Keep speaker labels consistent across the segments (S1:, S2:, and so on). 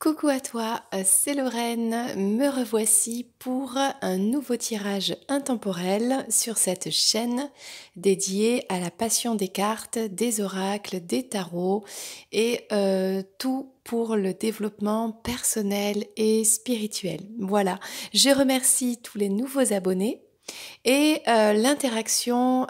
S1: Coucou à toi, c'est Lorraine, me revoici pour un nouveau tirage intemporel sur cette chaîne dédiée à la passion des cartes, des oracles, des tarots et tout pour le développement personnel et spirituel. Voilà, je remercie tous les nouveaux abonnés. Et l'interaction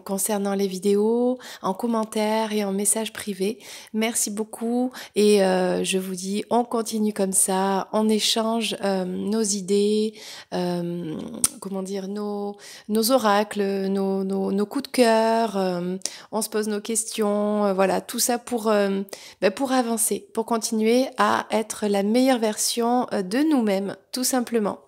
S1: concernant les vidéos, en commentaire et en message privé. Merci beaucoup et je vous dis, on continue comme ça, on échange nos idées, comment dire, nos oracles, nos coups de cœur, on se pose nos questions, voilà, tout ça pour avancer, pour continuer à être la meilleure version de nous-mêmes, tout simplement.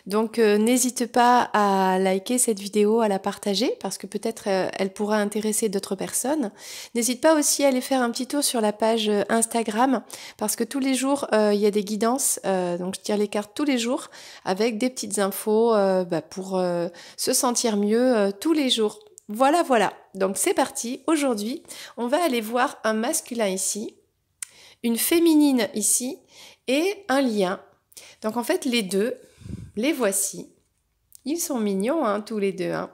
S1: Donc n'hésite pas à liker cette vidéo, à la partager parce que peut-être elle pourra intéresser d'autres personnes. N'hésite pas aussi à aller faire un petit tour sur la page Instagram parce que tous les jours il y a des guidances, donc je tire les cartes tous les jours avec des petites infos pour se sentir mieux tous les jours. Voilà, voilà. Donc c'est parti. Aujourd'hui, on va aller voir un masculin ici, une féminine ici et un lien. Donc en fait les deux, les voici. Ils sont mignons, hein, tous les deux. Hein.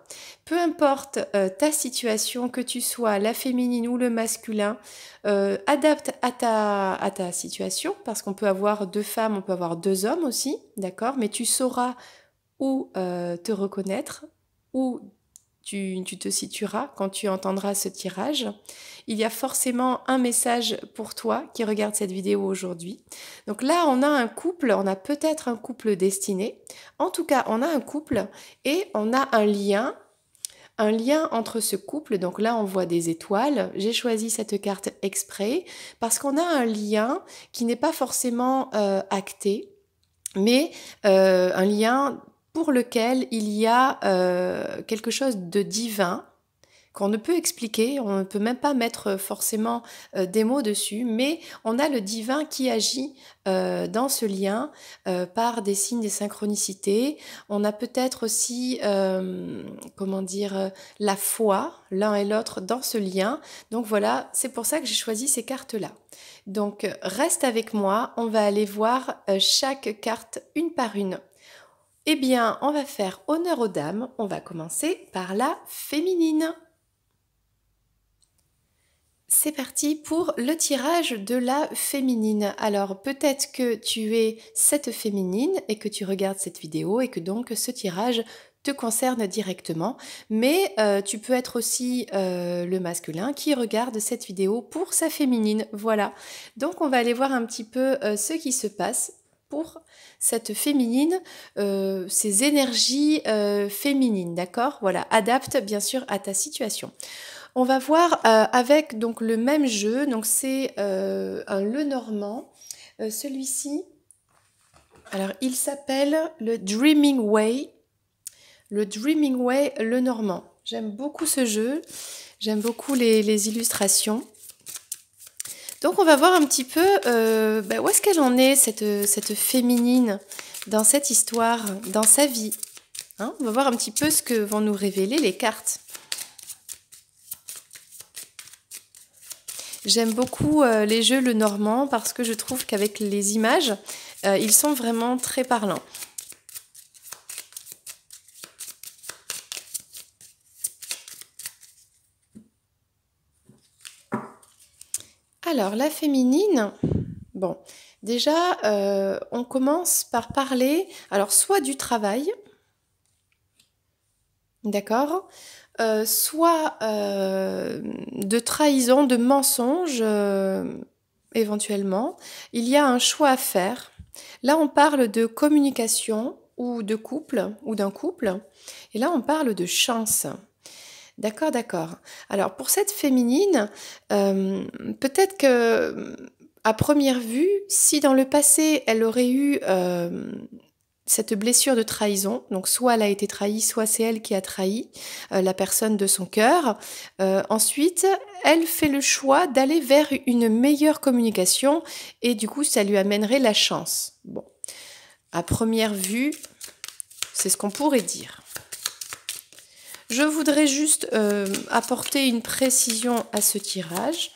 S1: Peu importe ta situation, que tu sois la féminine ou le masculin, adapte à ta situation, parce qu'on peut avoir deux femmes, on peut avoir deux hommes aussi, d'accord? Mais tu sauras où te reconnaître, où tu te situeras quand tu entendras ce tirage. Il y a forcément un message pour toi qui regarde cette vidéo aujourd'hui. Donc là, on a un couple, on a peut-être un couple destiné. En tout cas, on a un couple et on a un lien entre ce couple. Donc là, on voit des étoiles. J'ai choisi cette carte exprès parce qu'on a un lien qui n'est pas forcément acté, mais un lien pour lequel il y a quelque chose de divin qu'on ne peut expliquer, on ne peut même pas mettre forcément des mots dessus, mais on a le divin qui agit dans ce lien par des signes, des synchronicités. On a peut-être aussi, comment dire, la foi, l'un et l'autre, dans ce lien. Donc voilà, c'est pour ça que j'ai choisi ces cartes-là. Donc reste avec moi, on va aller voir chaque carte une par une. Eh bien, on va faire honneur aux dames. On va commencer par la féminine. C'est parti pour le tirage de la féminine. Alors peut-être que tu es cette féminine et que tu regardes cette vidéo et que donc ce tirage te concerne directement, mais tu peux être aussi le masculin qui regarde cette vidéo pour sa féminine. Voilà, donc on va aller voir un petit peu ce qui se passe pour cette féminine, ces énergies féminines, d'accord? Voilà, adapte bien sûr à ta situation. On va voir avec donc le même jeu, donc c'est un Lenormand. Celui-ci, alors il s'appelle le Dreaming Way. Le Dreaming Way Lenormand. J'aime beaucoup ce jeu, j'aime beaucoup les illustrations. Donc on va voir un petit peu où est-ce qu'elle en est, cette féminine, dans cette histoire, dans sa vie. Hein, on va voir un petit peu ce que vont nous révéler les cartes. J'aime beaucoup les jeux Lenormand parce que je trouve qu'avec les images, ils sont vraiment très parlants. Alors, la féminine, bon, déjà, on commence par parler, alors soit du travail, d'accord, soit de trahison, de mensonge, éventuellement. Il y a un choix à faire. Là, on parle de communication ou de couple, ou d'un couple. Et là, on parle de chance. D'accord, d'accord. Alors, pour cette féminine, peut-être que, à première vue, si dans le passé, elle aurait eu cette blessure de trahison, donc soit elle a été trahie, soit c'est elle qui a trahi la personne de son cœur. Ensuite, elle fait le choix d'aller vers une meilleure communication et du coup, ça lui amènerait la chance. Bon, à première vue, c'est ce qu'on pourrait dire. Je voudrais juste apporter une précision à ce tirage.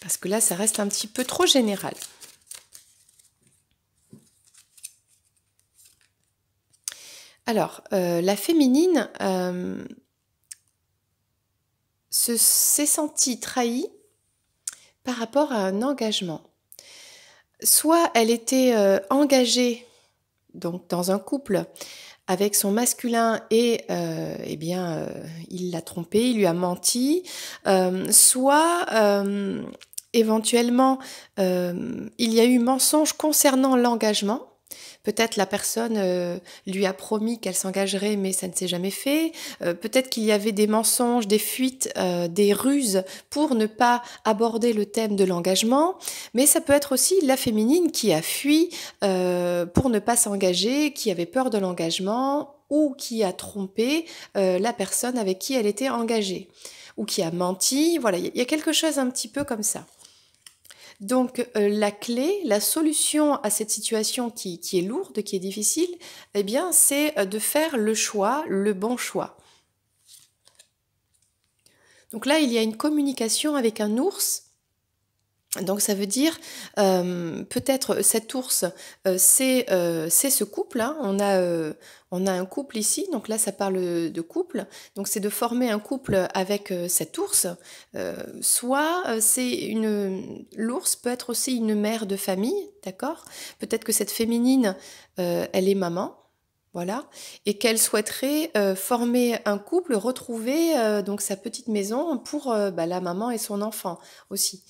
S1: Parce que là, ça reste un petit peu trop général. Alors, la féminine s'est sentie trahie par rapport à un engagement. Soit elle était engagée donc dans un couple avec son masculin et eh bien il l'a trompé, il lui a menti, soit éventuellement il y a eu mensonge concernant l'engagement. Peut-être la personne lui a promis qu'elle s'engagerait, mais ça ne s'est jamais fait. Peut-être qu'il y avait des mensonges, des fuites, des ruses pour ne pas aborder le thème de l'engagement. Mais ça peut être aussi la féminine qui a fui pour ne pas s'engager, qui avait peur de l'engagement ou qui a trompé la personne avec qui elle était engagée ou qui a menti. Voilà, il y a quelque chose un petit peu comme ça. Donc la clé, la solution à cette situation qui est lourde, qui est difficile, eh bien c'est de faire le choix, le bon choix. Donc là, il y a une communication avec un ours. Donc ça veut dire peut-être cet ours c'est ce couple, hein. On a un couple ici, donc là ça parle de couple, donc c'est de former un couple avec cet ours, soit l'ours peut être aussi une mère de famille, d'accord, peut-être que cette féminine elle est maman. Voilà, et qu'elle souhaiterait former un couple, retrouver donc sa petite maison pour la maman et son enfant aussi,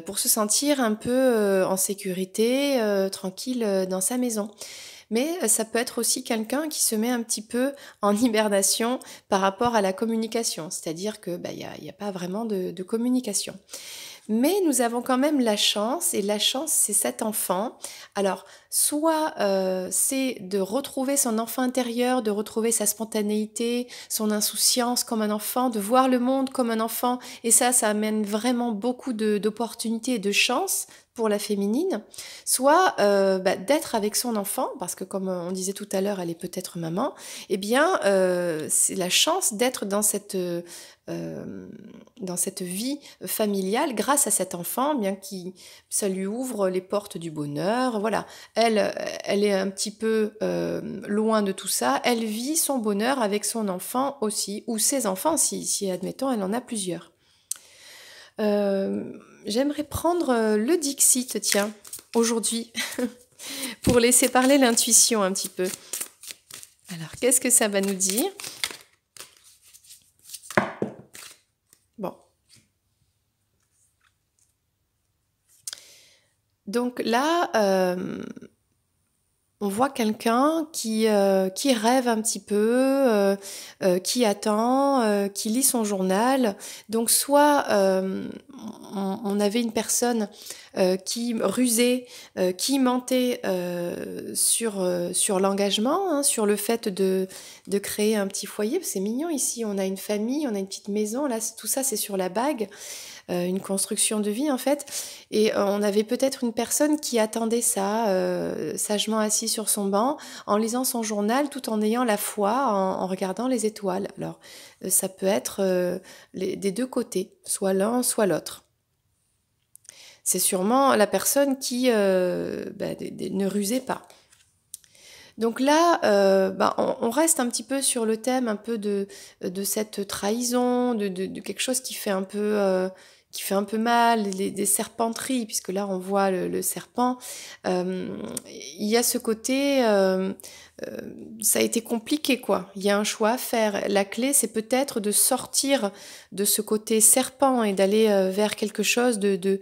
S1: pour se sentir un peu en sécurité, tranquille dans sa maison. Mais ça peut être aussi quelqu'un qui se met un petit peu en hibernation par rapport à la communication, c'est-à-dire que y a pas vraiment de communication. Mais nous avons quand même la chance, et la chance, c'est cet enfant. Alors, soit c'est de retrouver son enfant intérieur, de retrouver sa spontanéité, son insouciance comme un enfant, de voir le monde comme un enfant, et ça amène vraiment beaucoup d'opportunités et de chance pour la féminine, soit d'être avec son enfant, parce que comme on disait tout à l'heure, elle est peut-être maman, eh bien c'est la chance d'être dans cette vie familiale grâce à cet enfant, bien qui ça lui ouvre les portes du bonheur. Voilà, elle est un petit peu loin de tout ça. Elle vit son bonheur avec son enfant aussi, ou ses enfants, si admettons elle en a plusieurs. J'aimerais prendre le Dixit, tiens, aujourd'hui, pour laisser parler l'intuition un petit peu. Alors, qu'est-ce que ça va nous dire ? Bon. Donc là, on voit quelqu'un qui rêve un petit peu, qui attend, qui lit son journal. Donc soit on avait une personne qui rusait, qui mentait sur l'engagement, hein, sur le fait de créer un petit foyer. C'est mignon ici, on a une famille, on a une petite maison. Là, tout ça, c'est sur la bague. Une construction de vie en fait, et on avait peut-être une personne qui attendait ça, sagement assis sur son banc, en lisant son journal, tout en ayant la foi, en regardant les étoiles. Alors ça peut être des deux côtés, soit l'un, soit l'autre. C'est sûrement la personne qui ne rusait pas. Donc là, on reste un petit peu sur le thème un peu de cette trahison, de quelque chose qui fait un peu mal, des serpenteries, puisque là on voit le serpent. Il y a ce côté, ça a été compliqué quoi. Il y a un choix à faire. La clé, c'est peut-être de sortir de ce côté serpent et d'aller vers quelque chose de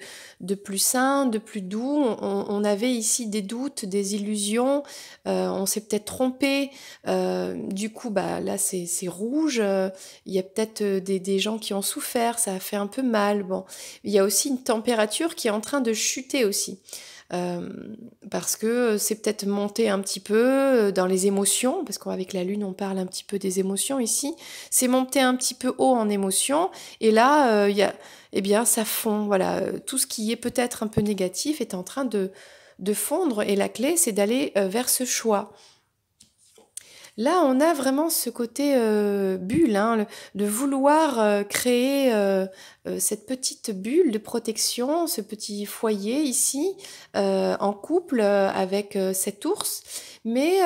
S1: plus sain, de plus doux. On avait ici des doutes, des illusions. On s'est peut-être trompé. Du coup, là c'est rouge. Il y a peut-être des gens qui ont souffert. Ça a fait un peu mal. Bon, il y a aussi une température qui est en train de chuter aussi. Parce que c'est peut-être monté un petit peu dans les émotions, parce qu'avec la lune on parle un petit peu des émotions ici, c'est monté un petit peu haut en émotions, et là ça fond, voilà, tout ce qui est peut-être un peu négatif est en train de fondre, et la clé c'est d'aller vers ce choix. Là, on a vraiment ce côté bulle, hein, de vouloir créer cette petite bulle de protection, ce petit foyer ici, en couple avec cet ours. Mais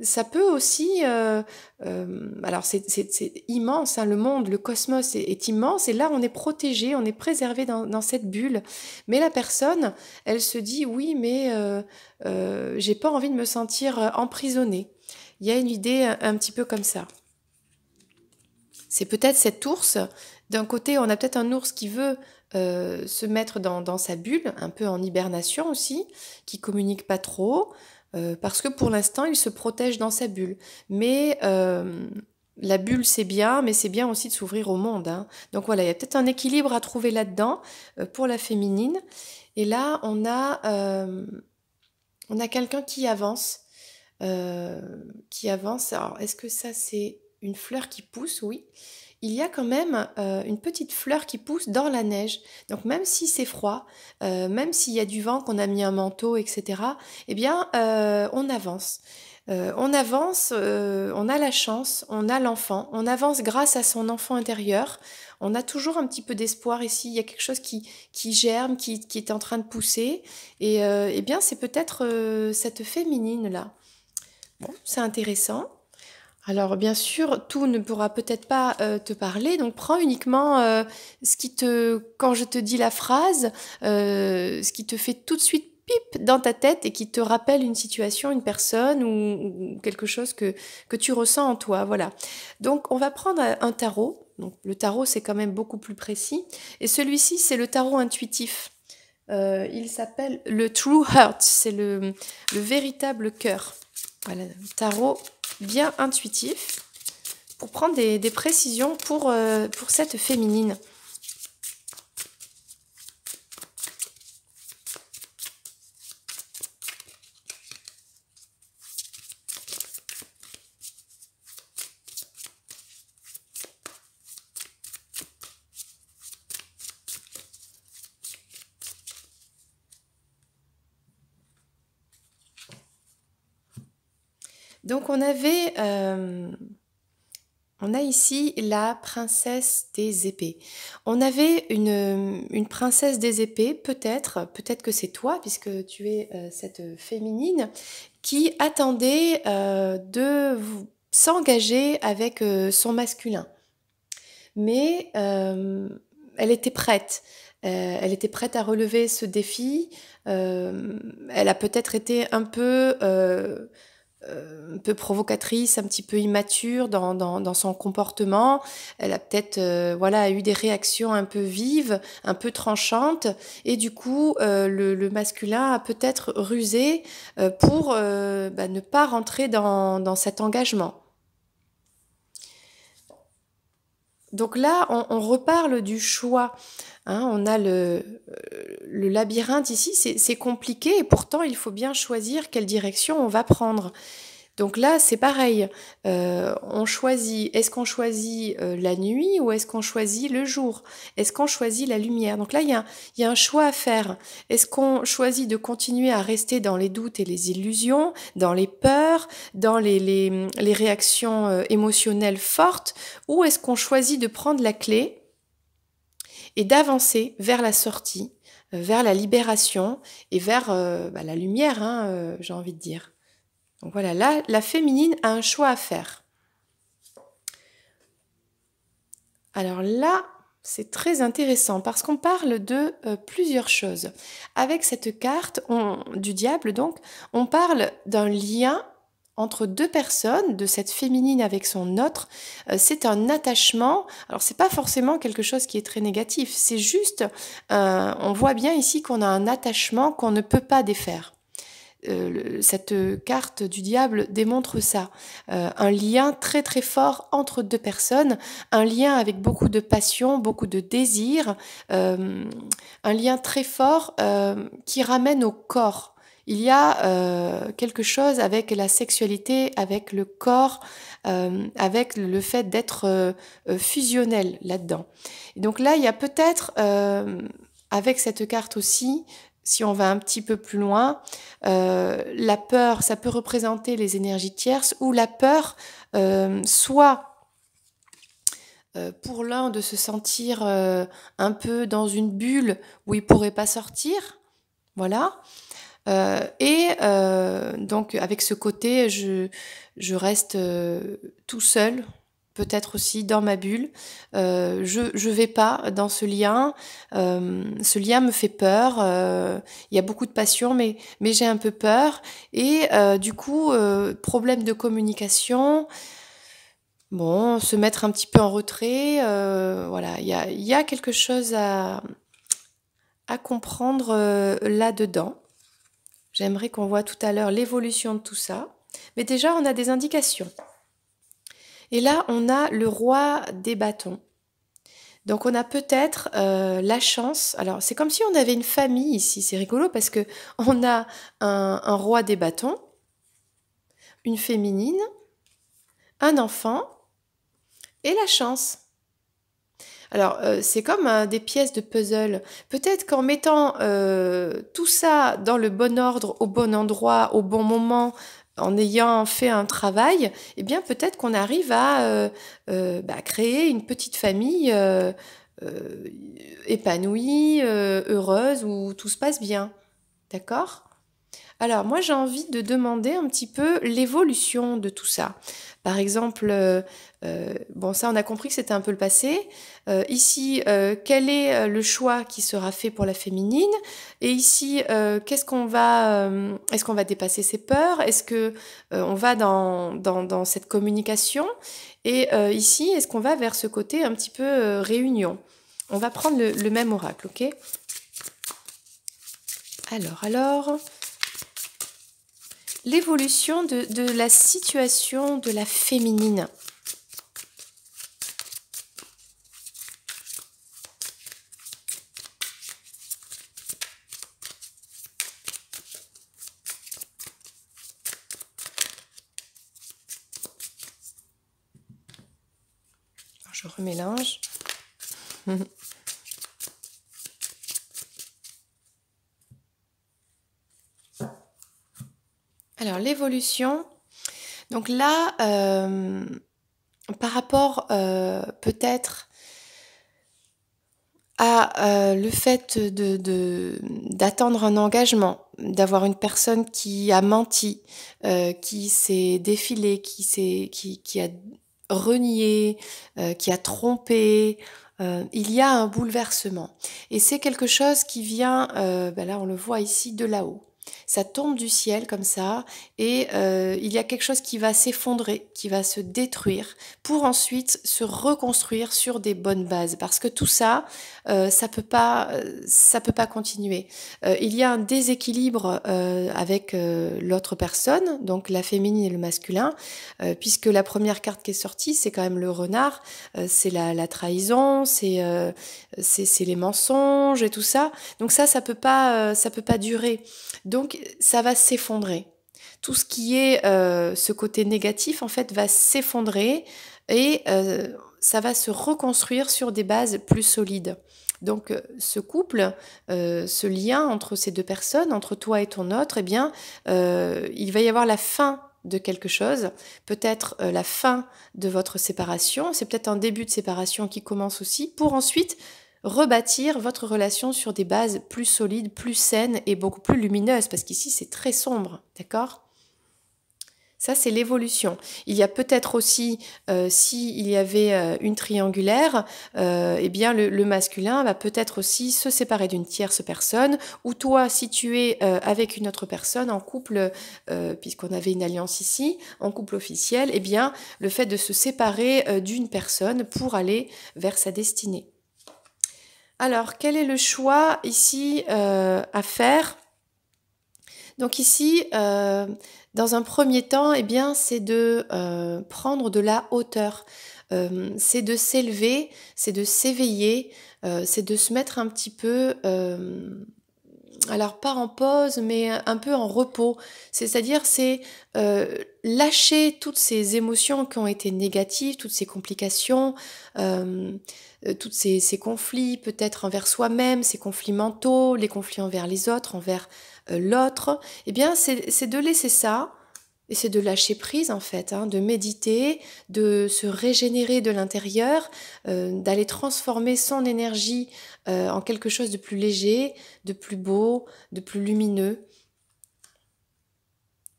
S1: ça peut aussi... alors, c'est immense, hein, le monde, le cosmos est immense, et là, on est protégé, on est préservé dans cette bulle. Mais la personne, elle se dit, oui, mais j'ai pas envie de me sentir emprisonnée. Il y a une idée un petit peu comme ça. C'est peut-être cet ours. D'un côté, on a peut-être un ours qui veut se mettre dans sa bulle, un peu en hibernation aussi, qui communique pas trop, parce que pour l'instant, il se protège dans sa bulle. Mais la bulle, c'est bien, mais c'est bien aussi de s'ouvrir au monde, hein. Donc voilà, il y a peut-être un équilibre à trouver là-dedans pour la féminine. Et là, on a quelqu'un qui avance. Qui avance. Alors, est-ce que ça, c'est une fleur qui pousse? Oui. Il y a quand même une petite fleur qui pousse dans la neige. Donc, même si c'est froid, même s'il y a du vent, qu'on a mis un manteau, etc., eh bien, on avance. On avance, on a la chance, on a l'enfant, on avance grâce à son enfant intérieur. On a toujours un petit peu d'espoir ici. Il y a quelque chose qui germe, qui est en train de pousser. Et eh bien, c'est peut-être cette féminine-là. Bon, c'est intéressant. Alors, bien sûr, tout ne pourra peut-être pas te parler, donc prends uniquement quand je te dis la phrase, ce qui te fait tout de suite pip dans ta tête et qui te rappelle une situation, une personne ou quelque chose que tu ressens en toi. Voilà. Donc, on va prendre un tarot. Donc, le tarot, c'est quand même beaucoup plus précis. Et celui-ci, c'est le tarot intuitif. Il s'appelle le True Heart, c'est le véritable cœur. Voilà, un tarot bien intuitif pour prendre des précisions pour cette féminine. Donc on a ici la princesse des épées. On avait une princesse des épées, peut-être que c'est toi, puisque tu es cette féminine, qui attendait s'engager avec son masculin. Mais elle était prête. Elle était prête à relever ce défi. Elle a peut-être été un peu provocatrice, un petit peu immature dans son comportement. Elle a peut-être voilà, eu des réactions un peu vives, un peu tranchantes. Et du coup, le masculin a peut-être rusé pour ne pas rentrer dans cet engagement. Donc là, on reparle du choix, hein. On a le labyrinthe ici, c'est compliqué et pourtant il faut bien choisir quelle direction on va prendre. Donc là, c'est pareil. On choisit, est-ce qu'on choisit la nuit ou est-ce qu'on choisit le jour? Est-ce qu'on choisit la lumière? Donc là, il y a un choix à faire. Est-ce qu'on choisit de continuer à rester dans les doutes et les illusions, dans les peurs, dans les réactions émotionnelles fortes, ou est-ce qu'on choisit de prendre la clé et d'avancer vers la sortie, vers la libération et vers la lumière, hein, j'ai envie de dire. Donc voilà, là, la féminine a un choix à faire. Alors là, c'est très intéressant parce qu'on parle de plusieurs choses. Avec cette carte du diable, donc, on parle d'un lien entre deux personnes, de cette féminine avec son autre. C'est un attachement. Alors, c'est pas forcément quelque chose qui est très négatif. C'est juste, on voit bien ici qu'on a un attachement qu'on ne peut pas défaire. Cette carte du diable démontre ça. Un lien très très fort entre deux personnes, un lien avec beaucoup de passion, beaucoup de désir, un lien très fort qui ramène au corps. Il y a quelque chose avec la sexualité, avec le corps, avec le fait d'être fusionnel là-dedans. Et donc là, il y a peut-être, avec cette carte aussi, si on va un petit peu plus loin, la peur, ça peut représenter les énergies tierces ou la peur, soit pour l'un de se sentir un peu dans une bulle où il pourrait pas sortir, voilà. Donc avec ce côté, je reste tout seul, peut-être aussi dans ma bulle. Je vais pas dans ce lien. Ce lien me fait peur. Il y a beaucoup de passion, mais j'ai un peu peur. Et du coup, problème de communication. Bon, se mettre un petit peu en retrait. Voilà, il y a quelque chose à comprendre là-dedans. J'aimerais qu'on voit tout à l'heure l'évolution de tout ça. Mais déjà, on a des indications. Et là, on a le roi des bâtons. Donc, on a peut-être la chance. Alors, c'est comme si on avait une famille ici. C'est rigolo parce que on a un roi des bâtons, une féminine, un enfant et la chance. Alors, c'est comme des pièces de puzzle. Peut-être qu'en mettant tout ça dans le bon ordre, au bon endroit, au bon moment, en ayant fait un travail, eh bien, peut-être qu'on arrive à créer une petite famille euh, épanouie, heureuse, où tout se passe bien. D'accord? Alors, moi, j'ai envie de demander un petit peu l'évolution de tout ça. Par exemple, bon, ça, on a compris que c'était un peu le passé. Ici, quel est le choix qui sera fait pour la féminine? Et ici, est-ce qu'on va dépasser ses peurs? Est-ce que on va dans cette communication? Et ici, est-ce qu'on va vers ce côté un petit peu réunion? On va prendre le même oracle, ok? Alors. L'évolution de la situation de la féminine. Alors, je remélange. Alors, l'évolution. Donc là, par rapport peut-être à le fait d'attendre un engagement, d'avoir une personne qui a menti, qui s'est défilée, qui a renié, qui a trompé, il y a un bouleversement. Et c'est quelque chose qui vient, là on le voit ici, de là-haut. Ça tombe du ciel comme ça et il y a quelque chose qui va s'effondrer, qui va se détruire pour ensuite se reconstruire sur des bonnes bases. Parce que tout ça, ça peut pas continuer. Il y a un déséquilibre avec l'autre personne, donc la féminine et le masculin, puisque la première carte qui est sortie, c'est quand même le renard, c'est la trahison, c'est les mensonges et tout ça. Donc ça peut pas durer. Donc ça va s'effondrer. Tout ce qui est ce côté négatif, en fait, va s'effondrer et ça va se reconstruire sur des bases plus solides. Donc ce couple, ce lien entre ces deux personnes, entre toi et ton autre, eh bien, il va y avoir la fin de quelque chose, peut-être la fin de votre séparation, c'est peut-être un début de séparation qui commence aussi, pour ensuite rebâtir votre relation sur des bases plus solides, plus saines et beaucoup plus lumineuses, parce qu'ici c'est très sombre, d'accord ? Ça, c'est l'évolution. Il y a peut-être aussi, s'il y avait une triangulaire, eh bien le masculin va peut-être aussi se séparer d'une tierce personne, ou toi, si tu es avec une autre personne en couple, puisqu'on avait une alliance ici, en couple officiel, eh bien le fait de se séparer d'une personne pour aller vers sa destinée. Alors, quel est le choix ici à faire ? Donc ici, dans un premier temps, eh bien, c'est de prendre de la hauteur. C'est de s'élever, c'est de s'éveiller, c'est de se mettre un petit peu Alors pas en pause, mais un peu en repos. C'est-à-dire, c'est lâcher toutes ces émotions qui ont été négatives, toutes ces complications, euh, toutes ces conflits peut-être envers soi-même, ces conflits mentaux, les conflits envers les autres, envers l'autre. Eh bien, c'est de laisser ça. Et c'est de lâcher prise en fait, hein, de méditer, de se régénérer de l'intérieur, d'aller transformer son énergie en quelque chose de plus léger, de plus beau, de plus lumineux.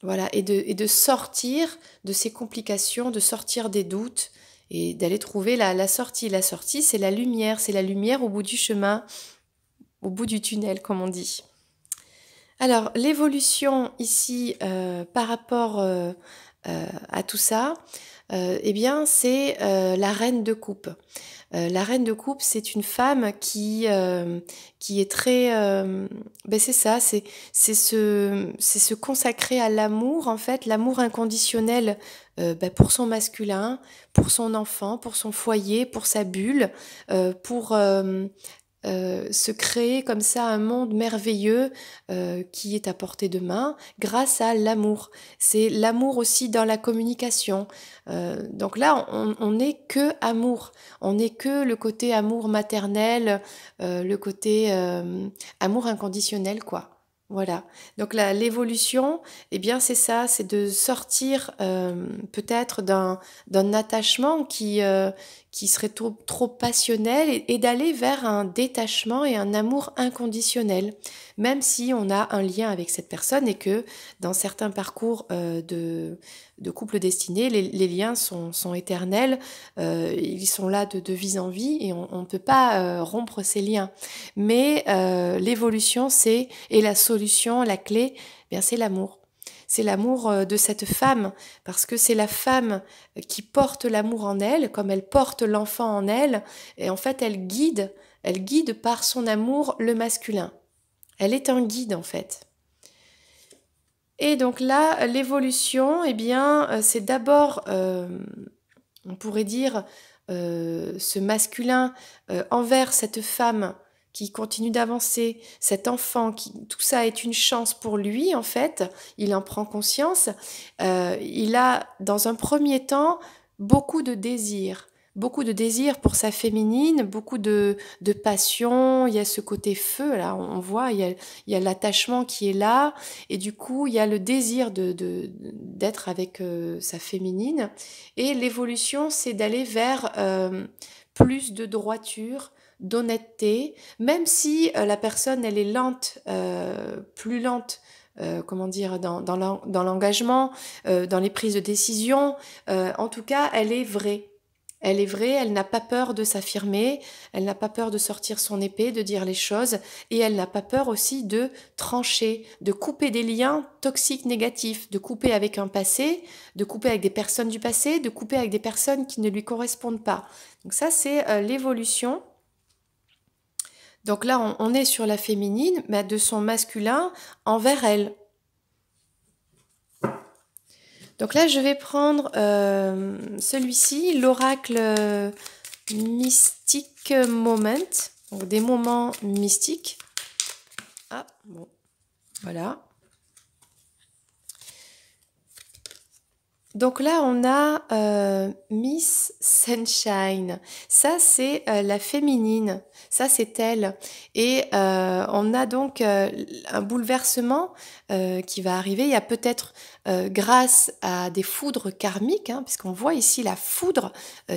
S1: Voilà, et de sortir de ces complications, de sortir des doutes et d'aller trouver la sortie. La sortie, c'est la lumière au bout du chemin, au bout du tunnel, comme on dit. Alors, l'évolution ici par rapport à tout ça, eh bien, c'est la reine de coupe. La reine de coupe, c'est une femme qui est très... ben c'est ça, c'est se consacrer à l'amour, en fait, l'amour inconditionnel ben pour son masculin, pour son enfant, pour son foyer, pour sa bulle, pour se créer comme ça un monde merveilleux qui est à portée de main grâce à l'amour. C'est l'amour aussi dans la communication. Donc là, on n'est que amour. On n'est que le côté amour maternel, le côté amour inconditionnel, quoi. Voilà. Donc l'évolution, eh bien c'est ça, c'est de sortir peut-être d'un attachement qui serait trop passionnel et d'aller vers un détachement et un amour inconditionnel, même si on a un lien avec cette personne et que dans certains parcours de couple destiné, les liens sont éternels, ils sont là de vie en vie et on ne peut pas rompre ces liens. Mais l'évolution, et la solution, la clé, eh bien c'est l'amour. C'est l'amour de cette femme, parce que c'est la femme qui porte l'amour en elle, comme elle porte l'enfant en elle, et en fait elle guide par son amour le masculin. Elle est un guide en fait. Et donc là, l'évolution, eh bien, c'est d'abord, on pourrait dire, ce masculin envers cette femme qui continue d'avancer, cet enfant, tout ça est une chance pour lui, en fait, il en prend conscience. Il a, dans un premier temps, beaucoup de désirs. Beaucoup de désirs pour sa féminine, beaucoup de passion, il y a ce côté feu, là, on voit, il y a l'attachement qui est là, et du coup, il y a le désir d'être avec sa féminine. Et l'évolution, c'est d'aller vers plus de droiture, d'honnêteté, même si la personne, elle est lente, plus lente, comment dire, dans l'engagement, dans les prises de décision. En tout cas, elle est vraie. Elle est vraie, elle n'a pas peur de s'affirmer, elle n'a pas peur de sortir son épée, de dire les choses, et elle n'a pas peur aussi de trancher, de couper des liens toxiques négatifs, de couper avec un passé, de couper avec des personnes du passé, de couper avec des personnes qui ne lui correspondent pas. Donc ça, c'est l'évolution. Donc là, on est sur la féminine, mais de son masculin envers elle. Donc là, je vais prendre celui-ci, l'oracle Mystic Moment, donc des moments mystiques. Ah, bon, voilà. Donc là, on a Miss Sunshine. Ça, c'est la féminine. Ça, c'est elle. Et on a donc un bouleversement qui va arriver. Il y a peut-être, grâce à des foudres karmiques, hein, puisqu'on voit ici la foudre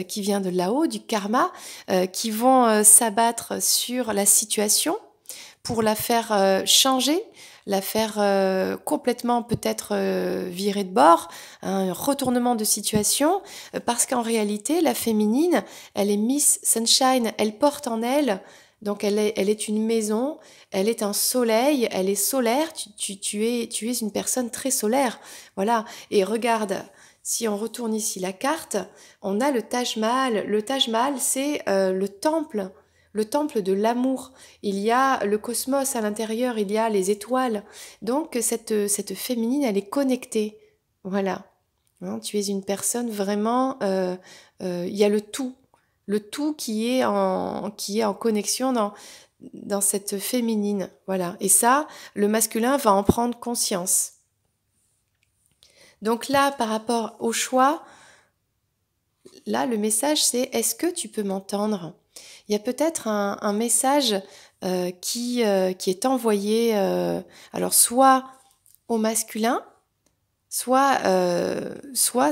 S1: qui vient de là-haut, du karma, qui vont s'abattre sur la situation pour la faire changer, la faire complètement peut-être virer de bord, un retournement de situation, parce qu'en réalité, la féminine, elle est Miss Sunshine, elle porte en elle, donc elle est une maison, elle est un soleil, elle est solaire, tu es une personne très solaire, voilà, et regarde, si on retourne ici la carte, on a le Taj Mahal. Le Taj Mahal, c'est le temple de l'amour. Il y a le cosmos à l'intérieur, il y a les étoiles. Donc cette féminine, elle est connectée. Voilà. Hein, tu es une personne vraiment... il y a le tout qui est en connexion dans cette féminine. Voilà. Et ça, le masculin va en prendre conscience. Donc là, par rapport au choix, là, le message, c'est est-ce que tu peux m'entendre? Il y a peut-être un message qui est envoyé, alors soit au masculin, soit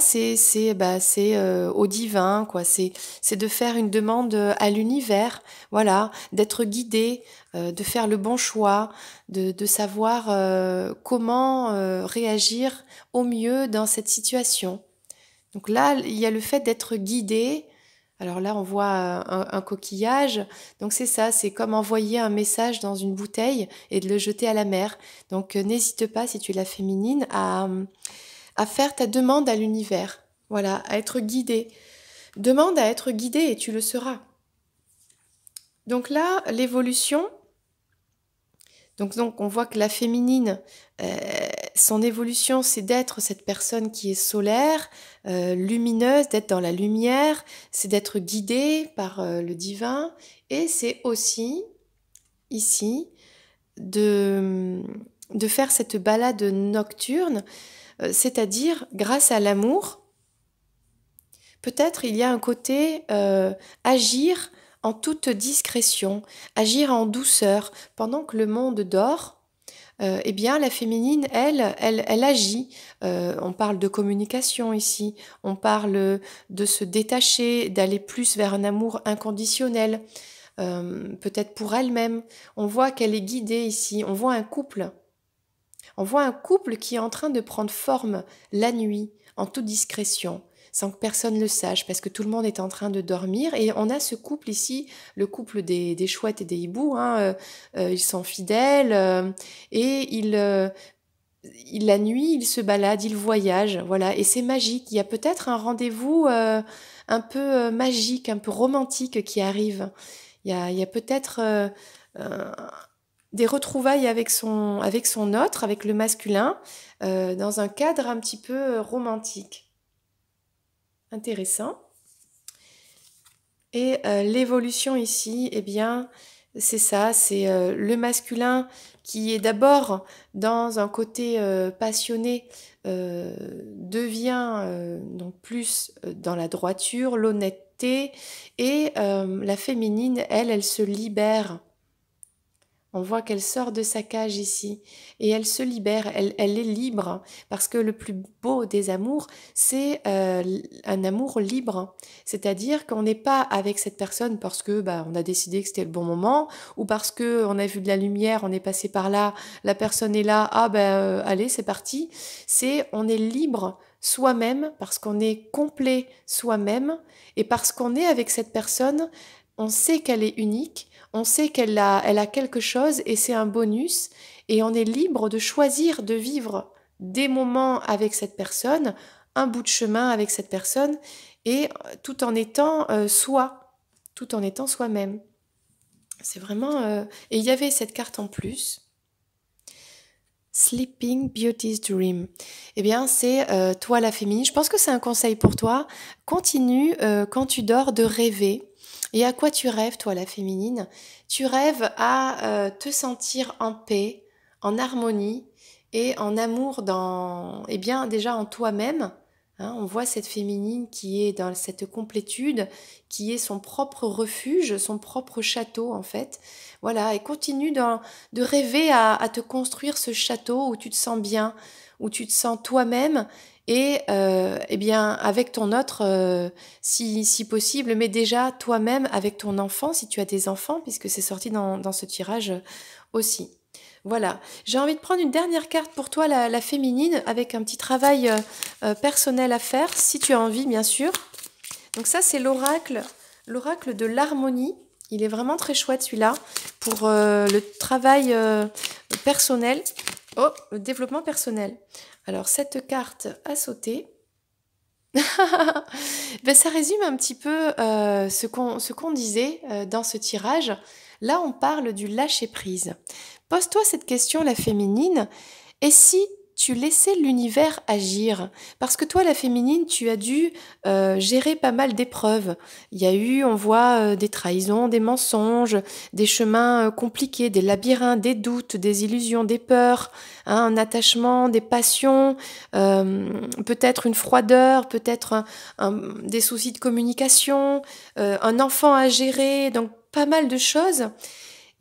S1: c'est au divin, quoi. C'est de faire une demande à l'univers, voilà, d'être guidé, de faire le bon choix, de savoir comment réagir au mieux dans cette situation. Donc là, il y a le fait d'être guidé. Alors là, on voit un coquillage. Donc c'est ça, c'est comme envoyer un message dans une bouteille et de le jeter à la mer. Donc n'hésite pas, si tu es la féminine, à faire ta demande à l'univers. Voilà, à être guidé. Demande à être guidé et tu le seras. Donc là, l'évolution. Donc on voit que la féminine, son évolution, c'est d'être cette personne qui est solaire, lumineuse, d'être dans la lumière, c'est d'être guidée par le divin, et c'est aussi, ici, de, de faire cette balade nocturne, c'est-à-dire grâce à l'amour. Peut-être il y a un côté agir en toute discrétion, agir en douceur, pendant que le monde dort. Eh bien, la féminine, elle agit. On parle de communication ici, on parle de se détacher, d'aller plus vers un amour inconditionnel, peut-être pour elle-même. On voit qu'elle est guidée ici, on voit un couple. On voit un couple qui est en train de prendre forme la nuit, en toute discrétion, sans que personne le sache, parce que tout le monde est en train de dormir. Et on a ce couple ici, le couple des chouettes et des hiboux, hein, ils sont fidèles, et la nuit, ils se baladent, ils voyagent, voilà. Et c'est magique. Il y a peut-être un rendez-vous un peu magique, un peu romantique qui arrive. Il y a peut-être euh, des retrouvailles avec son autre, avec le masculin, dans un cadre un petit peu romantique. Intéressant. Et l'évolution ici, eh bien, c'est ça, c'est le masculin qui est d'abord dans un côté passionné, devient donc plus dans la droiture, l'honnêteté, et la féminine, elle se libère. On voit qu'elle sort de sa cage ici et elle se libère, elle est libre parce que le plus beau des amours, c'est un amour libre. C'est-à-dire qu'on n'est pas avec cette personne parce que on a décidé que c'était le bon moment ou parce que on a vu de la lumière, on est passé par là, la personne est là, allez, c'est parti. C'est on est libre soi-même parce qu'on est complet soi-même et parce qu'on est avec cette personne, on sait qu'elle est unique. On sait elle a quelque chose et c'est un bonus et on est libre de choisir de vivre des moments avec cette personne, un bout de chemin avec cette personne et tout en étant soi, tout en étant soi-même. C'est vraiment... Et il y avait cette carte en plus. Sleeping Beauty's Dream. Eh bien, c'est toi la féminine. Je pense que c'est un conseil pour toi. Continue quand tu dors de rêver. Et à quoi tu rêves, toi, la féminine? Tu rêves à te sentir en paix, en harmonie et en amour dans, eh bien, déjà en toi-même. Hein, on voit cette féminine qui est dans cette complétude, qui est son propre refuge, son propre château, en fait. Voilà, et continue de rêver à te construire ce château où tu te sens bien, où tu te sens toi-même et eh bien avec ton autre si possible, mais déjà toi-même avec ton enfant si tu as des enfants, puisque c'est sorti dans ce tirage aussi. Voilà, j'ai envie de prendre une dernière carte pour toi, la féminine, avec un petit travail personnel à faire, si tu as envie, bien sûr. Donc ça, c'est l'oracle de l'harmonie. Il est vraiment très chouette celui-là pour le travail personnel. Oh, le développement personnel. Alors, cette carte a sauté. Ça résume un petit peu ce qu'on disait dans ce tirage. Là, on parle du lâcher-prise. Pose-toi cette question, la féminine. Et si tu laissais l'univers agir. Parce que toi, la féminine, tu as dû gérer pas mal d'épreuves. Il y a eu, on voit, des trahisons, des mensonges, des chemins compliqués, des labyrinthes, des doutes, des illusions, des peurs, hein, un attachement, des passions, peut-être une froideur, peut-être des soucis de communication, un enfant à gérer, donc pas mal de choses.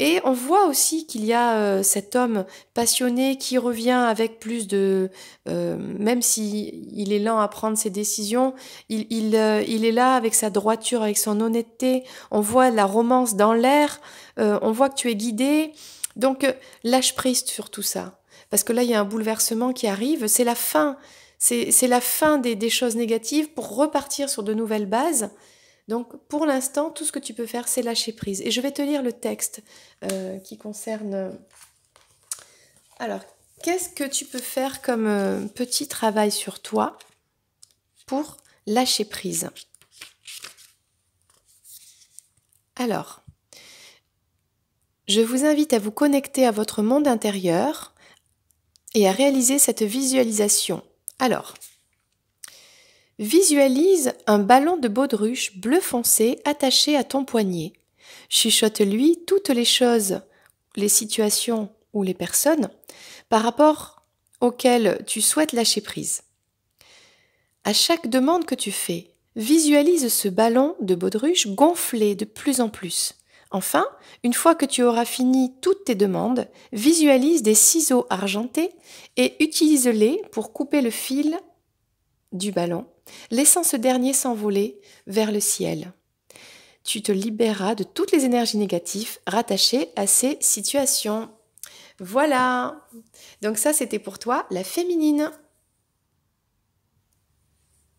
S1: Et on voit aussi qu'il y a cet homme passionné qui revient avec plus de... même si il est lent à prendre ses décisions, il est là avec sa droiture, avec son honnêteté. On voit la romance dans l'air, on voit que tu es guidé. Donc lâche prise sur tout ça. Parce que là, il y a un bouleversement qui arrive. C'est la fin. C'est la fin des choses négatives pour repartir sur de nouvelles bases. Donc, pour l'instant, tout ce que tu peux faire, c'est lâcher prise. Et je vais te lire le texte qui concerne... Alors, qu'est-ce que tu peux faire comme petit travail sur toi pour lâcher prise? Alors, je vous invite à vous connecter à votre monde intérieur et à réaliser cette visualisation. Alors, visualise un ballon de baudruche bleu foncé attaché à ton poignet. Chuchote-lui toutes les choses, les situations ou les personnes par rapport auxquelles tu souhaites lâcher prise. À chaque demande que tu fais, visualise ce ballon de baudruche gonfler de plus en plus. Enfin, une fois que tu auras fini toutes tes demandes, visualise des ciseaux argentés et utilise-les pour couper le fil du ballon, laissant ce dernier s'envoler vers le ciel. Tu te libéreras de toutes les énergies négatives rattachées à ces situations. Voilà. Donc ça, c'était pour toi, la féminine.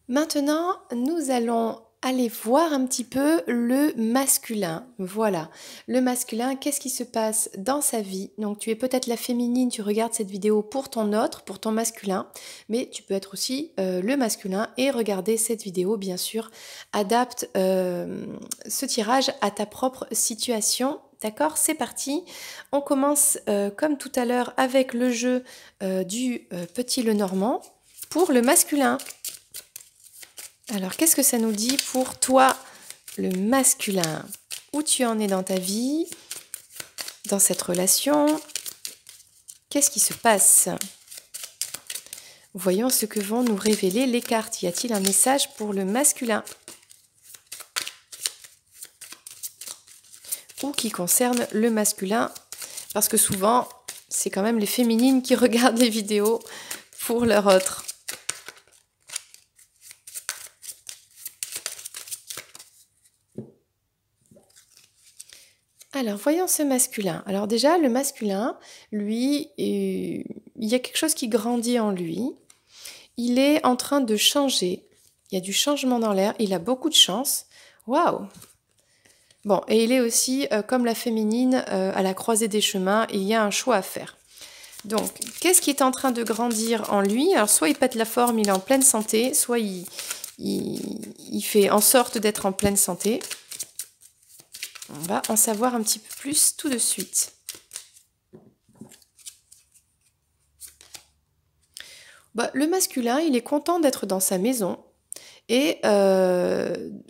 S1: Maintenant, nous allons aller voir un petit peu le masculin. Voilà. Le masculin, qu'est-ce qui se passe dans sa vie? Donc, tu es peut-être la féminine, tu regardes cette vidéo pour ton autre, pour ton masculin, mais tu peux être aussi le masculin et regarder cette vidéo, bien sûr. Adapte ce tirage à ta propre situation. D'accord, c'est parti. On commence comme tout à l'heure avec le jeu du petit Lenormand pour le masculin. Alors, qu'est-ce que ça nous dit pour toi, le masculin? Où tu en es dans ta vie, dans cette relation? Qu'est-ce qui se passe? Voyons ce que vont nous révéler les cartes. Y a-t-il un message pour le masculin? Ou qui concerne le masculin? Parce que souvent, c'est quand même les féminines qui regardent les vidéos pour leur autre. Alors, voyons ce masculin. Alors déjà, le masculin, lui, il y a quelque chose qui grandit en lui. Il est en train de changer. Il y a du changement dans l'air. Il a beaucoup de chance. Waouh! Bon, et il est aussi, comme la féminine, à la croisée des chemins. Et il y a un choix à faire. Donc, qu'est-ce qui est en train de grandir en lui? Alors, soit il pète la forme, il est en pleine santé, soit il fait en sorte d'être en pleine santé. On va en savoir un petit peu plus tout de suite. Bah, le masculin, il est content d'être dans sa maison et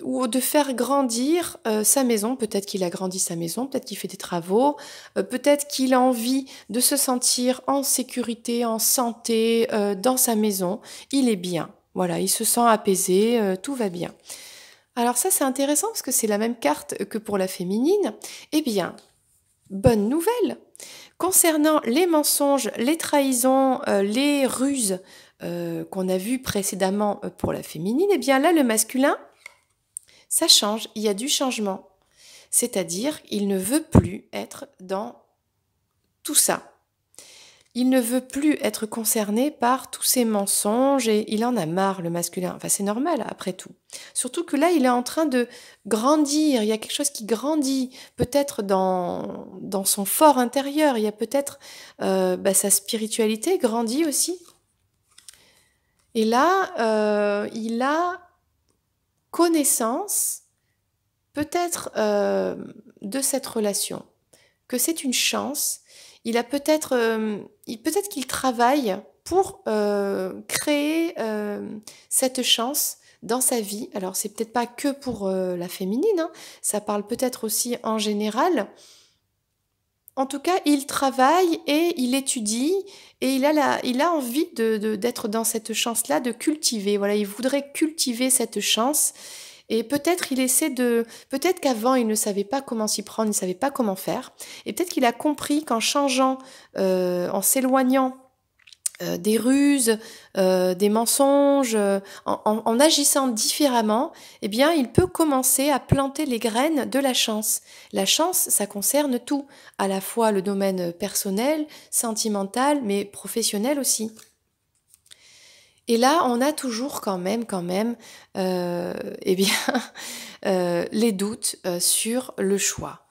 S1: ou de faire grandir sa maison. Peut-être qu'il a grandi sa maison, peut-être qu'il fait des travaux, peut-être qu'il a envie de se sentir en sécurité, en santé dans sa maison. Il est bien, voilà, il se sent apaisé, tout va bien. Alors ça, c'est intéressant parce que c'est la même carte que pour la féminine. Eh bien, bonne nouvelle! Concernant les mensonges, les trahisons, les ruses qu'on a vues précédemment pour la féminine, eh bien là, le masculin, ça change, il y a du changement. C'est-à-dire, il ne veut plus être dans tout ça. Il ne veut plus être concerné par tous ces mensonges et il en a marre, le masculin. Enfin, c'est normal, après tout. Surtout que là, il est en train de grandir. Il y a quelque chose qui grandit, peut-être dans son fort intérieur. Il y a peut-être sa spiritualité grandit aussi. Et là, il a connaissance, peut-être, de cette relation, que c'est une chance. Il a peut-être qu'il travaille pour créer cette chance dans sa vie. Alors, c'est peut-être pas que pour la féminine, hein, ça parle peut-être aussi en général. En tout cas, il travaille et il étudie et il a envie d'être dans cette chance-là, de cultiver. Voilà, il voudrait cultiver cette chance et peut-être peut-être qu'avant il ne savait pas comment s'y prendre, il ne savait pas comment faire. Et peut-être qu'il a compris qu'en changeant, en s'éloignant des ruses, des mensonges, en agissant différemment, eh bien, il peut commencer à planter les graines de la chance. La chance, ça concerne tout, à la fois le domaine personnel, sentimental, mais professionnel aussi. Et là, on a toujours quand même, eh bien, les doutes sur le choix.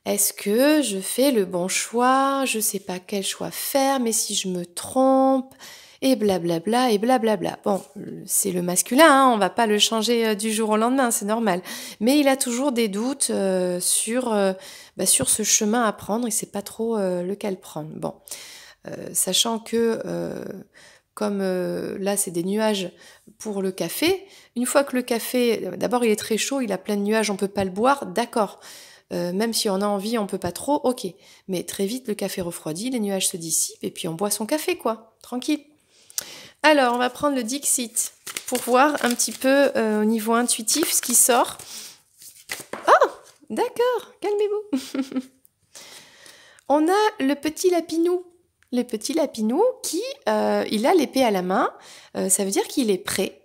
S1: Est-ce que je fais le bon choix? Je ne sais pas quel choix faire, mais si je me trompe, et blablabla, et blablabla. Bon, c'est le masculin, hein, on va pas le changer du jour au lendemain, c'est normal. Mais il a toujours des doutes sur ce chemin à prendre, il ne sait pas trop lequel prendre. Bon, sachant que comme là c'est des nuages pour le café, une fois que le café, d'abord il est très chaud, il a plein de nuages, on ne peut pas le boire, d'accord. Même si on a envie, on peut pas trop, ok. Mais très vite, le café refroidit, les nuages se dissipent et puis on boit son café, quoi. Tranquille. Alors, on va prendre le Dixit pour voir un petit peu au niveau intuitif ce qui sort. Oh, d'accord, calmez-vous. On a le petit lapinou. Le petit lapinou qui, il a l'épée à la main. Ça veut dire qu'il est prêt.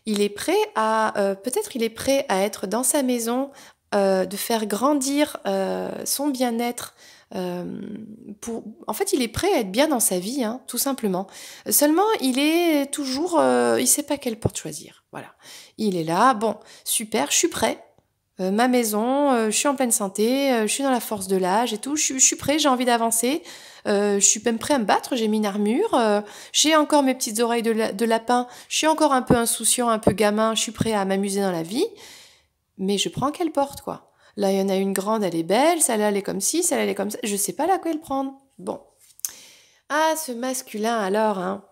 S1: Il est prêt à, peut-être il est prêt à être dans sa maison, de faire grandir son bien-être. En fait, il est prêt à être bien dans sa vie, hein, tout simplement. Seulement, il est toujours, il sait pas quelle porte choisir. Voilà, il est là. Bon, super, je suis prêt. Ma maison, je suis en pleine santé, je suis dans la force de l'âge et tout. Je suis prêt, j'ai envie d'avancer. Je suis même prêt à me battre. J'ai mis une armure. J'ai encore mes petites oreilles de lapin. Je suis encore un peu insouciant, un peu gamin. Je suis prêt à m'amuser dans la vie. Mais je prends quelle porte, quoi. Là, il y en a une grande, elle est belle, celle-là, elle est comme ci, celle-là, elle est comme ça. Je sais pas laquelle prendre. Bon. Ah, ce masculin, alors, hein.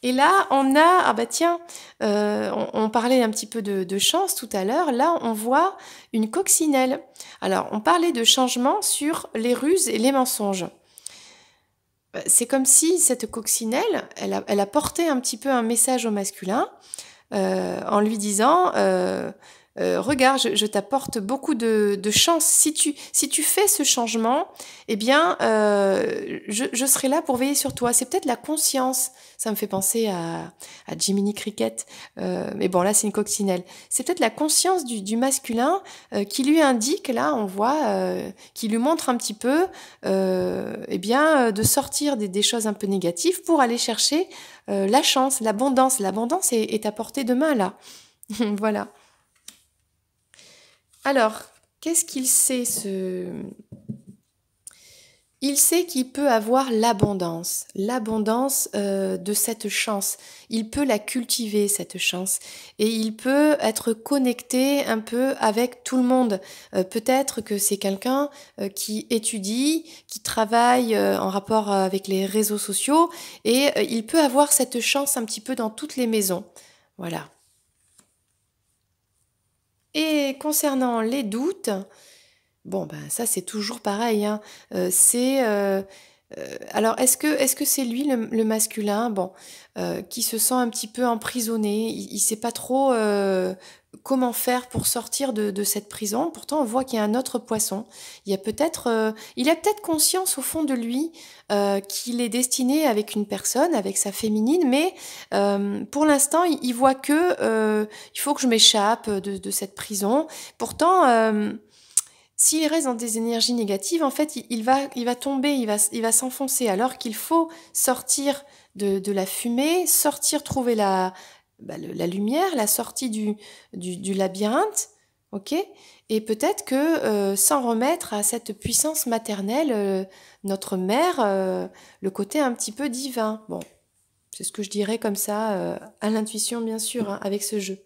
S1: Et là, on a, ah bah tiens, on parlait un petit peu de chance tout à l'heure. Là, on voit une coccinelle. Alors, on parlait de changement sur les ruses et les mensonges. C'est comme si cette coccinelle, elle a porté un petit peu un message au masculin en lui disant regarde, je t'apporte beaucoup de chance. Si tu fais ce changement, eh bien, je serai là pour veiller sur toi. C'est peut-être la conscience. Ça me fait penser à Jiminy Cricket. Mais bon, là, c'est une coccinelle. C'est peut-être la conscience du masculin qui lui indique, là, on voit, qui lui montre un petit peu, eh bien, de sortir des choses un peu négatives pour aller chercher la chance, l'abondance. L'abondance est à portée de main, là. Voilà. Alors, qu'est-ce qu'il sait Il sait qu'il peut avoir l'abondance de cette chance. Il peut la cultiver, cette chance. Et il peut être connecté un peu avec tout le monde. Peut-être que c'est quelqu'un qui étudie, qui travaille en rapport avec les réseaux sociaux. Et il peut avoir cette chance un petit peu dans toutes les maisons. Voilà. Et concernant les doutes, bon, ben ça c'est toujours pareil, hein. Alors est-ce que c'est lui le masculin, bon, qui se sent un petit peu emprisonné, il sait pas trop comment faire pour sortir de cette prison. Pourtant, on voit qu'il y a un autre poisson. Il a peut-être conscience au fond de lui qu'il est destiné avec une personne, avec sa féminine, mais pour l'instant, il voit que il faut que je m'échappe de cette prison. Pourtant, s'il reste dans des énergies négatives, en fait, il va tomber, il va s'enfoncer, alors qu'il faut sortir de la fumée, sortir, trouver la lumière, la sortie du labyrinthe, ok? Et peut-être que s'en remettre à cette puissance maternelle, notre mère, le côté un petit peu divin. Bon, c'est ce que je dirais comme ça, à l'intuition, bien sûr, hein, avec ce jeu.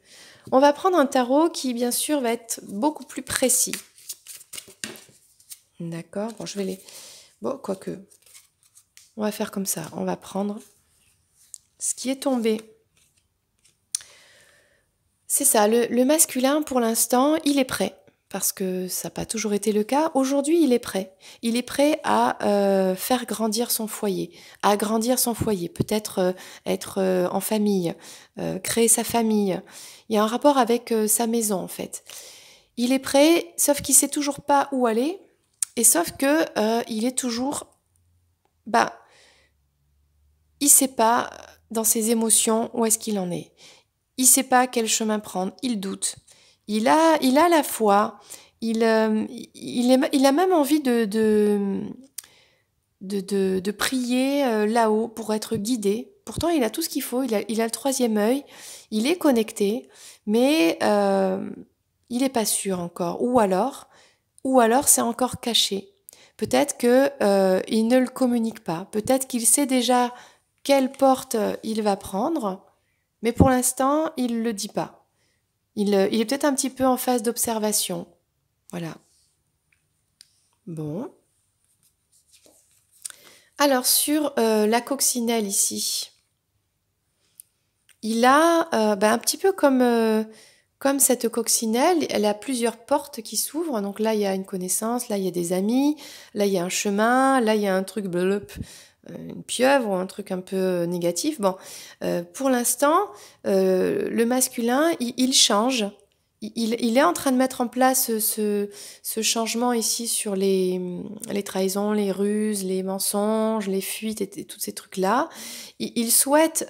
S1: On va prendre un tarot qui, bien sûr, va être beaucoup plus précis. D'accord, bon, je vais les... Bon, quoique, on va faire comme ça. On va prendre ce qui est tombé. C'est ça, le masculin, pour l'instant, il est prêt. Parce que ça n'a pas toujours été le cas. Aujourd'hui, il est prêt. Il est prêt à faire grandir son foyer, à agrandir son foyer, peut-être être en famille, créer sa famille. Il y a un rapport avec sa maison, en fait. Il est prêt, sauf qu'il sait toujours pas où aller, et sauf que il est toujours, bah, il sait pas dans ses émotions où est-ce qu'il en est. Il sait pas quel chemin prendre, il doute. Il a la foi, il a même envie de prier là-haut pour être guidé. Pourtant, il a tout ce qu'il faut, il a le troisième œil, il est connecté, mais il n'est pas sûr encore. Ou alors c'est encore caché. Peut-être que il ne le communique pas. Peut-être qu'il sait déjà quelle porte il va prendre, mais pour l'instant, il ne le dit pas. Il est peut-être un petit peu en phase d'observation. Voilà. Bon. Alors, sur la coccinelle ici, il a un petit peu comme cette coccinelle, elle a plusieurs portes qui s'ouvrent. Donc là, il y a une connaissance, là, il y a des amis, là, il y a un chemin, là, il y a un truc blop, une pieuvre ou un truc un peu négatif. Bon, pour l'instant, le masculin, il change. Il est en train de mettre en place ce changement ici sur les trahisons, les ruses, les mensonges, les fuites et tous ces trucs-là. Il souhaite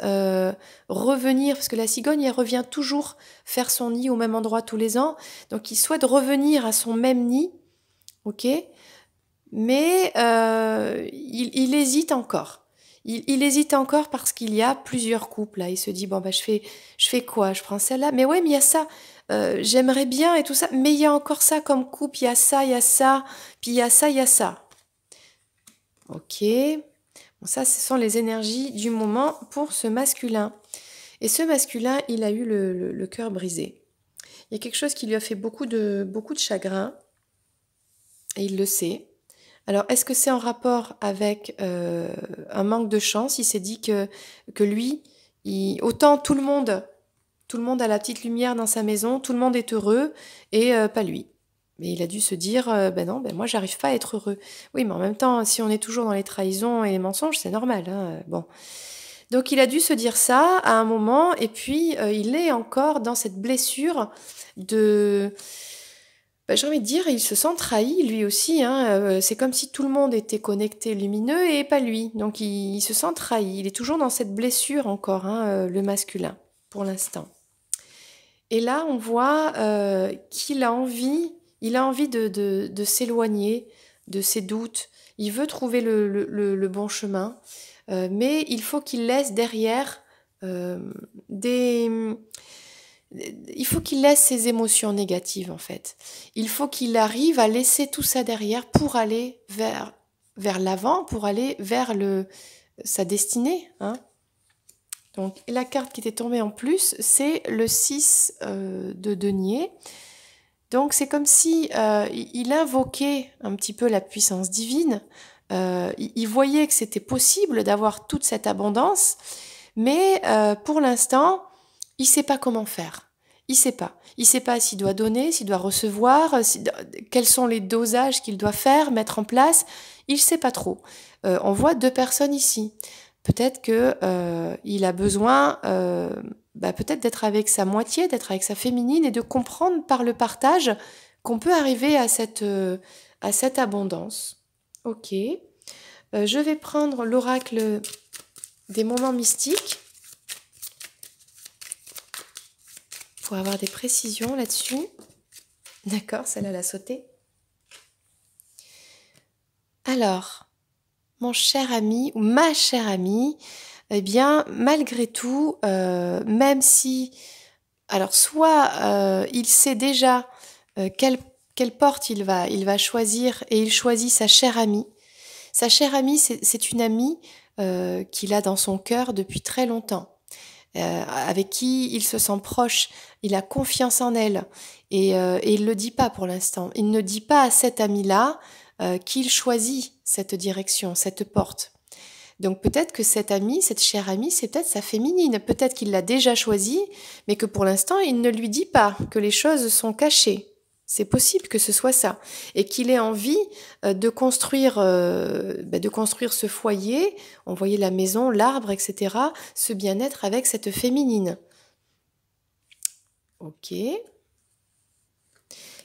S1: revenir, parce que la cigogne, elle revient toujours faire son nid au même endroit tous les ans. Donc, il souhaite revenir à son même nid, ok? Mais il hésite encore. Il hésite encore parce qu'il y a plusieurs couples là. Il se dit bon bah je fais quoi? Je prends celle-là. Mais ouais, mais il y a ça. J'aimerais bien et tout ça. Mais il y a encore ça comme couple. Il y a ça. Puis il y a ça, il y a ça. Ok. Bon, ça, ce sont les énergies du moment pour ce masculin. Et ce masculin, il a eu le cœur brisé. Il y a quelque chose qui lui a fait beaucoup de chagrin. Et il le sait. Alors, est-ce que c'est en rapport avec un manque de chance? Il s'est dit que lui, autant tout le monde a la petite lumière dans sa maison, tout le monde est heureux, et pas lui. Mais il a dû se dire, ben non, ben moi j'arrive pas à être heureux. Oui, mais en même temps, si on est toujours dans les trahisons et les mensonges, c'est normal, hein, bon. Donc il a dû se dire ça à un moment, et puis il est encore dans cette blessure de... j'ai envie de dire, il se sent trahi lui aussi, hein. C'est comme si tout le monde était connecté, lumineux et pas lui. Donc il se sent trahi. Il est toujours dans cette blessure encore, hein, le masculin, pour l'instant. Et là, on voit qu'il a envie, de s'éloigner de ses doutes. Il veut trouver le bon chemin, mais il faut qu'il laisse derrière des... Il faut qu'il laisse ses émotions négatives, en fait. Il faut qu'il arrive à laisser tout ça derrière pour aller vers l'avant, pour aller vers sa destinée, hein. Donc, la carte qui était tombée en plus, c'est le 6 de denier. Donc, c'est comme si il invoquait un petit peu la puissance divine. Il voyait que c'était possible d'avoir toute cette abondance, mais pour l'instant, il ne sait pas comment faire. Il sait pas. Il sait pas s'il doit donner, s'il doit recevoir, quels sont les dosages qu'il doit faire, mettre en place. Il sait pas trop. On voit deux personnes ici. Peut-être que il a besoin peut-être d'être avec sa moitié, d'être avec sa féminine et de comprendre par le partage qu'on peut arriver à cette abondance. Ok. Je vais prendre l'oracle des moments mystiques pour avoir des précisions là-dessus. D'accord, celle-là l'a sauté. Alors, mon cher ami ou ma chère amie, eh bien, malgré tout, même si... Alors, soit il sait déjà quelle porte il va choisir et il choisit sa chère amie. Sa chère amie, c'est une amie qu'il a dans son cœur depuis très longtemps. Avec qui il se sent proche, il a confiance en elle et il ne le dit pas pour l'instant. Il ne dit pas à cet ami-là qu'il choisit cette direction, cette porte. Donc peut-être que cette amie, cette chère amie, c'est peut-être sa féminine. Peut-être qu'il l'a déjà choisie, mais que pour l'instant, il ne lui dit pas, que les choses sont cachées. C'est possible que ce soit ça. Et qu'il ait envie de construire ce foyer, on voyait la maison, l'arbre, etc., ce bien-être avec cette féminine. Ok.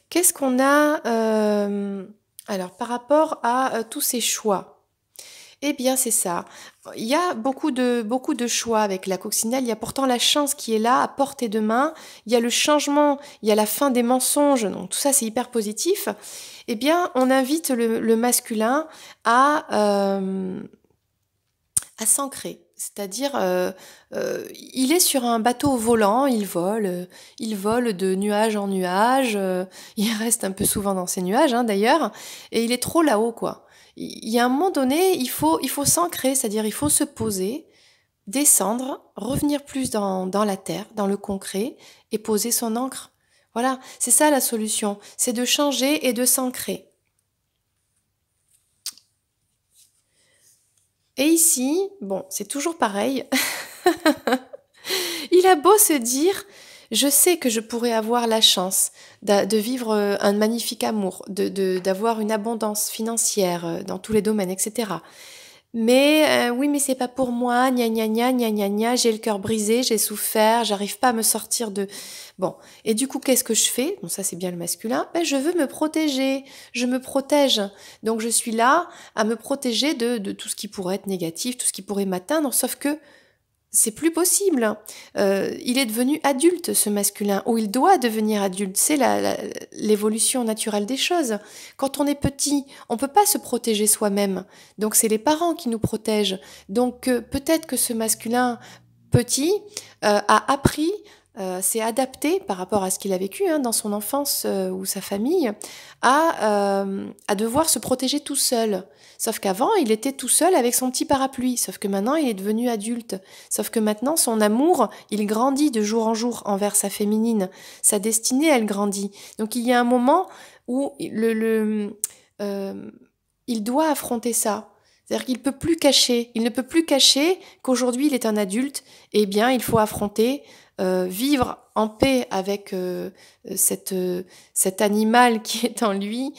S1: Qu'est-ce qu'on a alors par rapport à tous ces choix? Eh bien, c'est ça. Il y a beaucoup de choix avec la coccinelle. Il y a pourtant la chance qui est là, à portée de main. Il y a le changement, il y a la fin des mensonges. Donc, tout ça, c'est hyper positif. Eh bien, on invite le masculin à s'ancrer. C'est-à-dire, il est sur un bateau volant, il vole de nuage en nuage. Il reste un peu souvent dans ces nuages, hein, d'ailleurs, et il est trop là-haut, quoi. Il y a un moment donné, il faut s'ancrer, c'est-à-dire il faut se poser, descendre, revenir plus dans la terre, dans le concret, et poser son ancre. Voilà, c'est ça la solution, c'est de changer et de s'ancrer. Et ici, bon, c'est toujours pareil. Il a beau se dire, je sais que je pourrais avoir la chance de vivre un magnifique amour, d'avoir une abondance financière dans tous les domaines, etc. Mais oui, mais c'est pas pour moi, gna gna gna gna gna gna, j'ai le cœur brisé, j'ai souffert, j'arrive pas à me sortir de... Bon, et du coup, qu'est-ce que je fais? Bon, ça c'est bien le masculin, ben, je veux me protéger, je me protège. Donc je suis là à me protéger de tout ce qui pourrait être négatif, tout ce qui pourrait m'atteindre, sauf que c'est plus possible. Il est devenu adulte, ce masculin, ou il doit devenir adulte. C'est l'évolution naturelle des choses. Quand on est petit, on peut pas se protéger soi-même. Donc c'est les parents qui nous protègent. Donc peut-être que ce masculin petit a appris, s'est adapté par rapport à ce qu'il a vécu hein, dans son enfance ou sa famille, à devoir se protéger tout seul. Sauf qu'avant, il était tout seul avec son petit parapluie. Sauf que maintenant, il est devenu adulte. Sauf que maintenant, son amour, il grandit de jour en jour envers sa féminine. Sa destinée, elle grandit. Donc il y a un moment où il doit affronter ça. C'est-à-dire qu'il peut plus cacher. Il ne peut plus cacher qu'aujourd'hui, il est un adulte. Eh bien, il faut affronter, vivre en paix avec cet animal qui est en lui,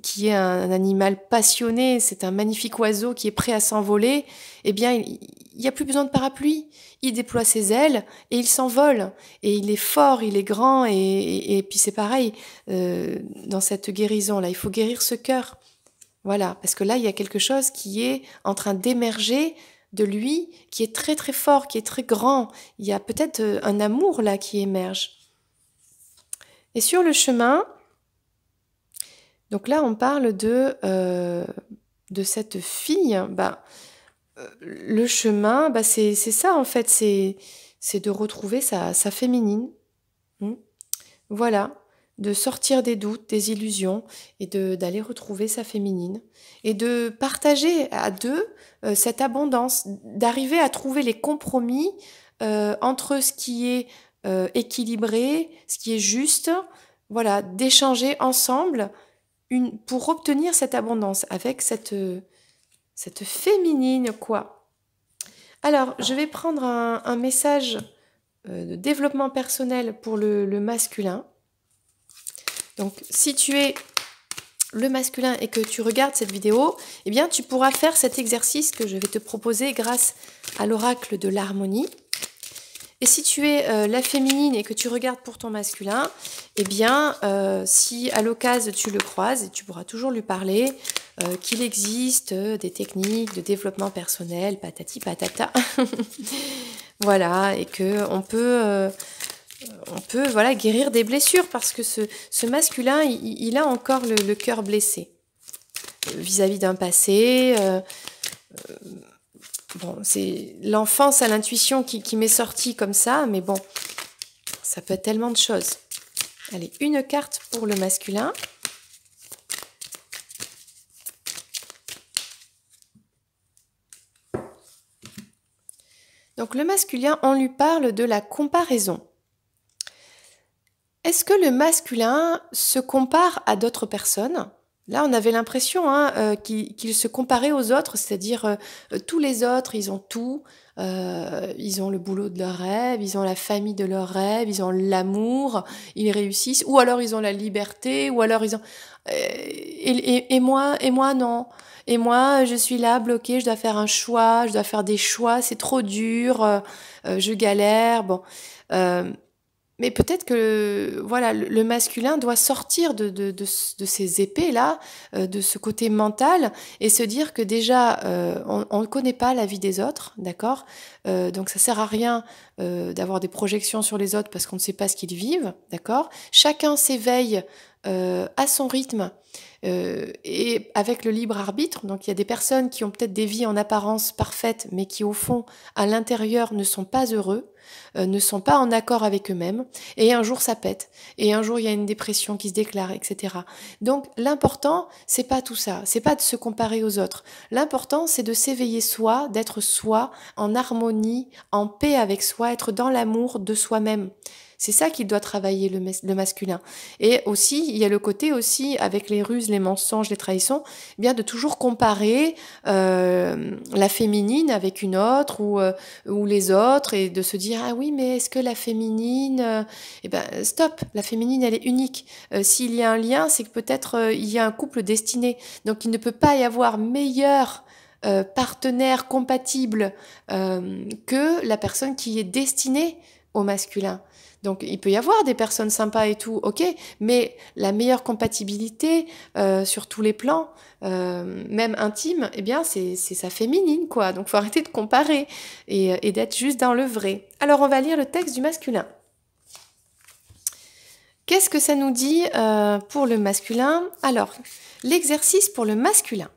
S1: qui est un animal passionné, c'est un magnifique oiseau qui est prêt à s'envoler, eh bien, il n'y a plus besoin de parapluie. Il déploie ses ailes et il s'envole. Et il est fort, il est grand, et puis c'est pareil, dans cette guérison-là, il faut guérir ce cœur. Voilà, parce que là, il y a quelque chose qui est en train d'émerger de lui, qui est très très fort, qui est très grand. Il y a peut-être un amour là qui émerge. Et sur le chemin, donc là, on parle de cette fille. Le chemin, c'est ça en fait, c'est de retrouver sa féminine. Voilà, de sortir des doutes, des illusions et d'aller retrouver sa féminine et de partager à deux cette abondance, d'arriver à trouver les compromis entre ce qui est équilibré, ce qui est juste, voilà, d'échanger ensemble pour obtenir cette abondance avec cette féminine, quoi. Alors, je vais prendre un message de développement personnel pour le masculin. Donc, si tu es le masculin et que tu regardes cette vidéo, eh bien, tu pourras faire cet exercice que je vais te proposer grâce à l'oracle de l'harmonie. Et si tu es la féminine et que tu regardes pour ton masculin, eh bien, si à l'occasion tu le croises, et tu pourras toujours lui parler qu'il existe des techniques de développement personnel, patati patata, voilà, et que on peut voilà, guérir des blessures parce que ce masculin, il a encore le cœur blessé vis-à-vis d'un passé. Bon, c'est l'enfance à l'intuition qui m'est sortie comme ça, mais bon, ça peut être tellement de choses. Allez, une carte pour le masculin. Donc le masculin, on lui parle de la comparaison. Est-ce que le masculin se compare à d'autres personnes? Là, on avait l'impression hein, qu'il se comparait aux autres, c'est-à-dire tous les autres, ils ont tout, ils ont le boulot de leur rêve, ils ont la famille de leur rêve, ils ont l'amour, ils réussissent, ou alors ils ont la liberté, ou alors ils ont... et moi, non. Et moi, je suis là, bloquée, je dois faire un choix, je dois faire des choix, c'est trop dur, je galère, bon. Euh, mais peut-être que voilà, le masculin doit sortir de ces épées-là, de ce côté mental, et se dire que déjà, on ne connaît pas la vie des autres, d'accord. Donc ça sert à rien d'avoir des projections sur les autres parce qu'on ne sait pas ce qu'ils vivent, d'accord. Chacun s'éveille à son rythme et avec le libre arbitre. Donc il y a des personnes qui ont peut-être des vies en apparence parfaites, mais qui au fond, à l'intérieur, ne sont pas heureux, ne sont pas en accord avec eux-mêmes, et un jour ça pète, et un jour il y a une dépression qui se déclare, etc. Donc l'important, c'est pas tout ça, c'est pas de se comparer aux autres. L'important, c'est de s'éveiller soi, d'être soi, en harmonie, en paix avec soi, être dans l'amour de soi-même. C'est ça qu'il doit travailler le masculin. Et aussi, il y a le côté aussi, avec les ruses, les mensonges, les trahisons, eh bien de toujours comparer la féminine avec une autre ou les autres et de se dire ah oui mais est-ce que la féminine eh ben stop, la féminine elle est unique. S'il y a un lien, c'est que peut-être il y a un couple destiné. Donc il ne peut pas y avoir meilleur partenaire compatible que la personne qui est destinée au masculin. Donc il peut y avoir des personnes sympas et tout, ok, mais la meilleure compatibilité sur tous les plans, même intime, eh bien c'est sa féminine quoi. Donc faut arrêter de comparer et d'être juste dans le vrai. Alors on va lire le texte du masculin. Qu'est-ce que ça nous dit pour le masculin? Alors l'exercice pour le masculin.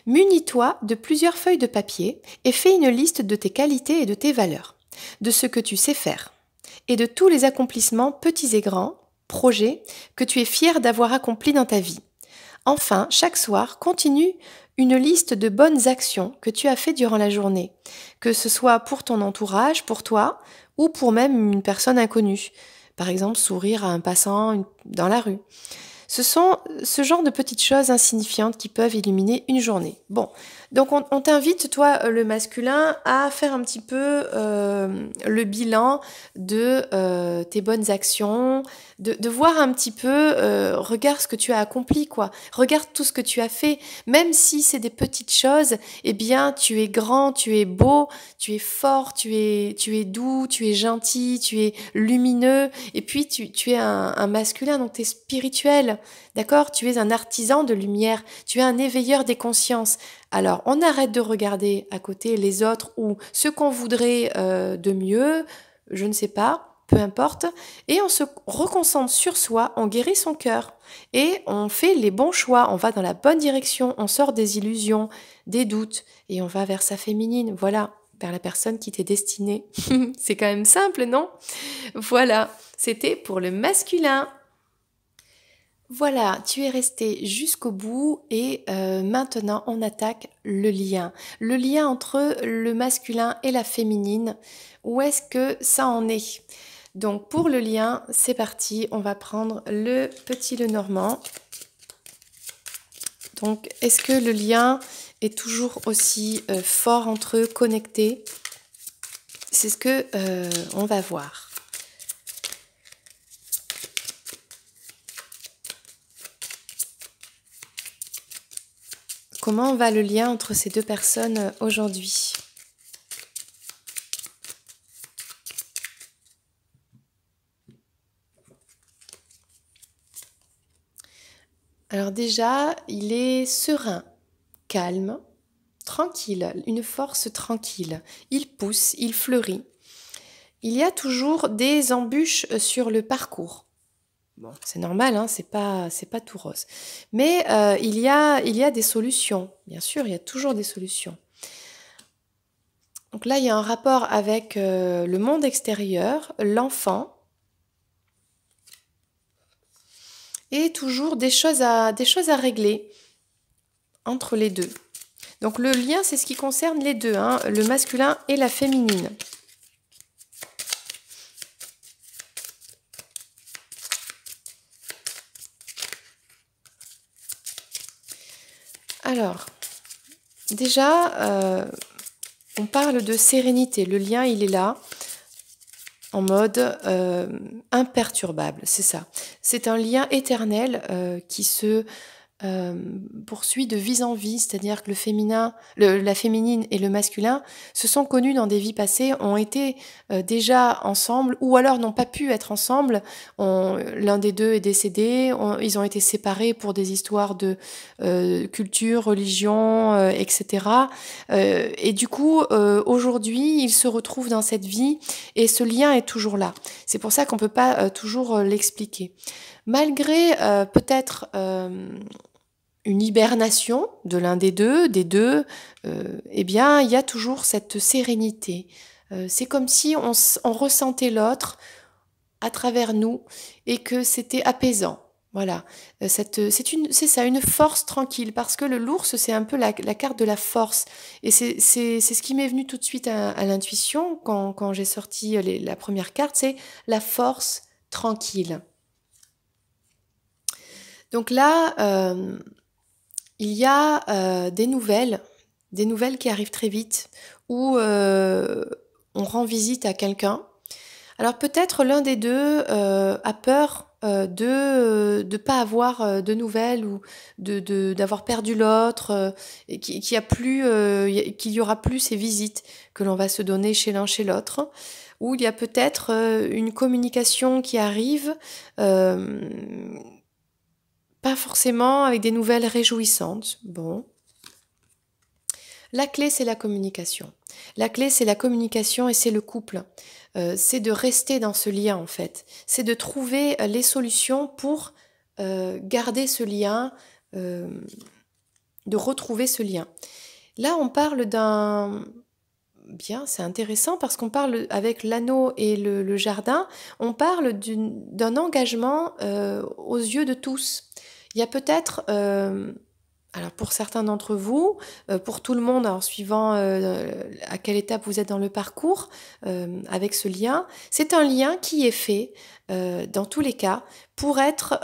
S1: Munis-toi de plusieurs feuilles de papier et fais une liste de tes qualités et de tes valeurs, de ce que tu sais faire et de tous les accomplissements petits et grands, projets, que tu es fier d'avoir accomplis dans ta vie. Enfin, chaque soir, continue une liste de bonnes actions que tu as fait durant la journée, que ce soit pour ton entourage, pour toi, ou pour même une personne inconnue. Par exemple, sourire à un passant dans la rue. Ce sont ce genre de petites choses insignifiantes qui peuvent illuminer une journée. Bon, donc on t'invite, toi, le masculin, à faire un petit peu le bilan de tes bonnes actions, de voir un petit peu, regarde ce que tu as accompli, quoi. Regarde tout ce que tu as fait, même si c'est des petites choses, eh bien, tu es grand, tu es beau, tu es fort, tu es doux, tu es gentil, tu es lumineux, et puis tu es un masculin, donc tu es spirituel. D'accord? Tu es un artisan de lumière, tu es un éveilleur des consciences. Alors, on arrête de regarder à côté les autres ou ce qu'on voudrait de mieux, je ne sais pas, peu importe, et on se reconcentre sur soi, on guérit son cœur et on fait les bons choix, on va dans la bonne direction, on sort des illusions, des doutes et on va vers sa féminine, voilà, vers la personne qui t'est destinée. C'est quand même simple, non? Voilà, c'était pour le masculin. Voilà, tu es resté jusqu'au bout et maintenant on attaque le lien. Le lien entre le masculin et la féminine. Où est-ce que ça en est? Donc pour le lien, c'est parti, on va prendre le petit Lenormand. Donc est-ce que le lien est toujours aussi fort entre eux, connecté? C'est ce que on va voir. Comment va le lien entre ces deux personnes aujourd'hui? Alors déjà, il est serein, calme, tranquille, une force tranquille. Il pousse, il fleurit. Il y a toujours des embûches sur le parcours. Bon, c'est normal, hein, c'est pas tout rose. Mais il y a des solutions. Bien sûr, il y a toujours des solutions. Donc là, il y a un rapport avec le monde extérieur, l'enfant, et toujours des choses à régler entre les deux. Donc le lien, c'est ce qui concerne les deux, hein, le masculin et la féminine. Alors, déjà, on parle de sérénité. Le lien, il est là, en mode imperturbable, c'est ça. C'est un lien éternel qui se poursuit de vie en vie, c'est-à-dire que le féminin, la féminine et le masculin se sont connus dans des vies passées, ont été déjà ensemble, ou alors n'ont pas pu être ensemble. L'un des deux est décédé, ils ont été séparés pour des histoires de culture, religion, etc. Et du coup, aujourd'hui, ils se retrouvent dans cette vie et ce lien est toujours là. C'est pour ça qu'on peut pas toujours l'expliquer. Malgré peut-être une hibernation de l'un des deux, eh bien, il y a toujours cette sérénité. C'est comme si on ressentait l'autre à travers nous et que c'était apaisant. Voilà, c'est ça, une force tranquille, parce que l'ours, c'est un peu la carte de la force. Et c'est ce qui m'est venu tout de suite à l'intuition quand j'ai sorti la première carte, c'est la force tranquille. Donc là, il y a des nouvelles qui arrivent très vite, où on rend visite à quelqu'un. Alors peut-être l'un des deux a peur de ne pas avoir de nouvelles, ou d'avoir perdu l'autre, et qu'il y aura plus ces visites que l'on va se donner chez l'un chez l'autre, ou il y a peut-être une communication qui arrive, euh, pas forcément avec des nouvelles réjouissantes. Bon. La clé, c'est la communication. La clé, c'est la communication et c'est le couple. C'est de rester dans ce lien, en fait. C'est de trouver les solutions pour garder ce lien, de retrouver ce lien. Là, on parle d'un... Bien, c'est intéressant parce qu'on parle avec l'anneau et le jardin, on parle d'un engagement aux yeux de tous. Il y a peut-être... alors pour certains d'entre vous, pour tout le monde, en suivant à quelle étape vous êtes dans le parcours avec ce lien, c'est un lien qui est fait dans tous les cas pour être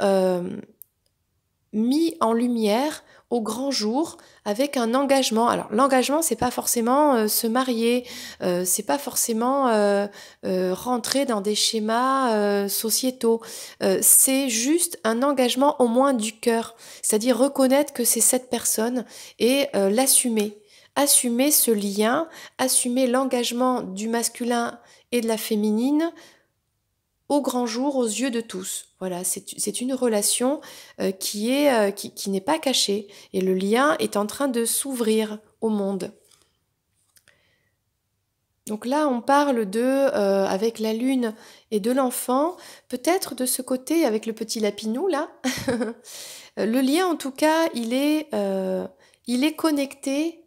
S1: mis en lumière au grand jour avec un engagement. Alors l'engagement, c'est pas forcément se marier, c'est pas forcément rentrer dans des schémas sociétaux. C'est juste un engagement au moins du cœur, c'est-à-dire reconnaître que c'est cette personne et l'assumer. Assumer ce lien, assumer l'engagement du masculin et de la féminine au grand jour, aux yeux de tous. Voilà, c'est une relation qui n'est pas cachée, et le lien est en train de s'ouvrir au monde. Donc là, on parle avec la lune et de l'enfant, peut-être de ce côté avec le petit lapinou là. Le lien, en tout cas, il est connecté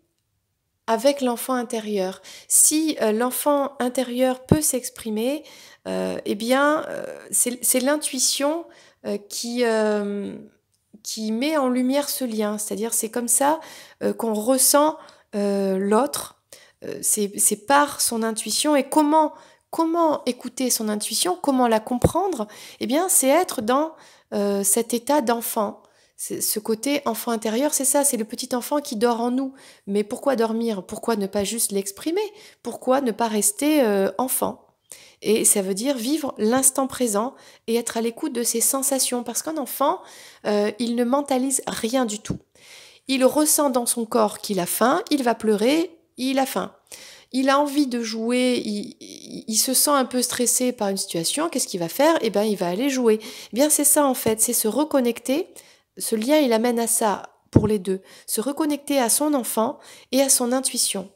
S1: avec l'enfant intérieur. Si l'enfant intérieur peut s'exprimer, eh bien, c'est l'intuition qui met en lumière ce lien. C'est-à-dire, c'est comme ça qu'on ressent l'autre. C'est par son intuition. Et comment écouter son intuition, comment la comprendre? Eh bien, c'est être dans cet état d'enfant. Ce côté enfant intérieur, c'est ça, c'est le petit enfant qui dort en nous. Mais pourquoi dormir? Pourquoi ne pas juste l'exprimer? Pourquoi ne pas rester enfant? Et ça veut dire vivre l'instant présent et être à l'écoute de ses sensations. Parce qu'un enfant, il ne mentalise rien du tout. Il ressent dans son corps qu'il a faim, il va pleurer, il a faim. Il a envie de jouer, il se sent un peu stressé par une situation, qu'est-ce qu'il va faire? Eh bien, il va aller jouer. Eh bien, c'est ça en fait, c'est se reconnecter. Ce lien, il amène à ça pour les deux. Se reconnecter à son enfant et à son intuition.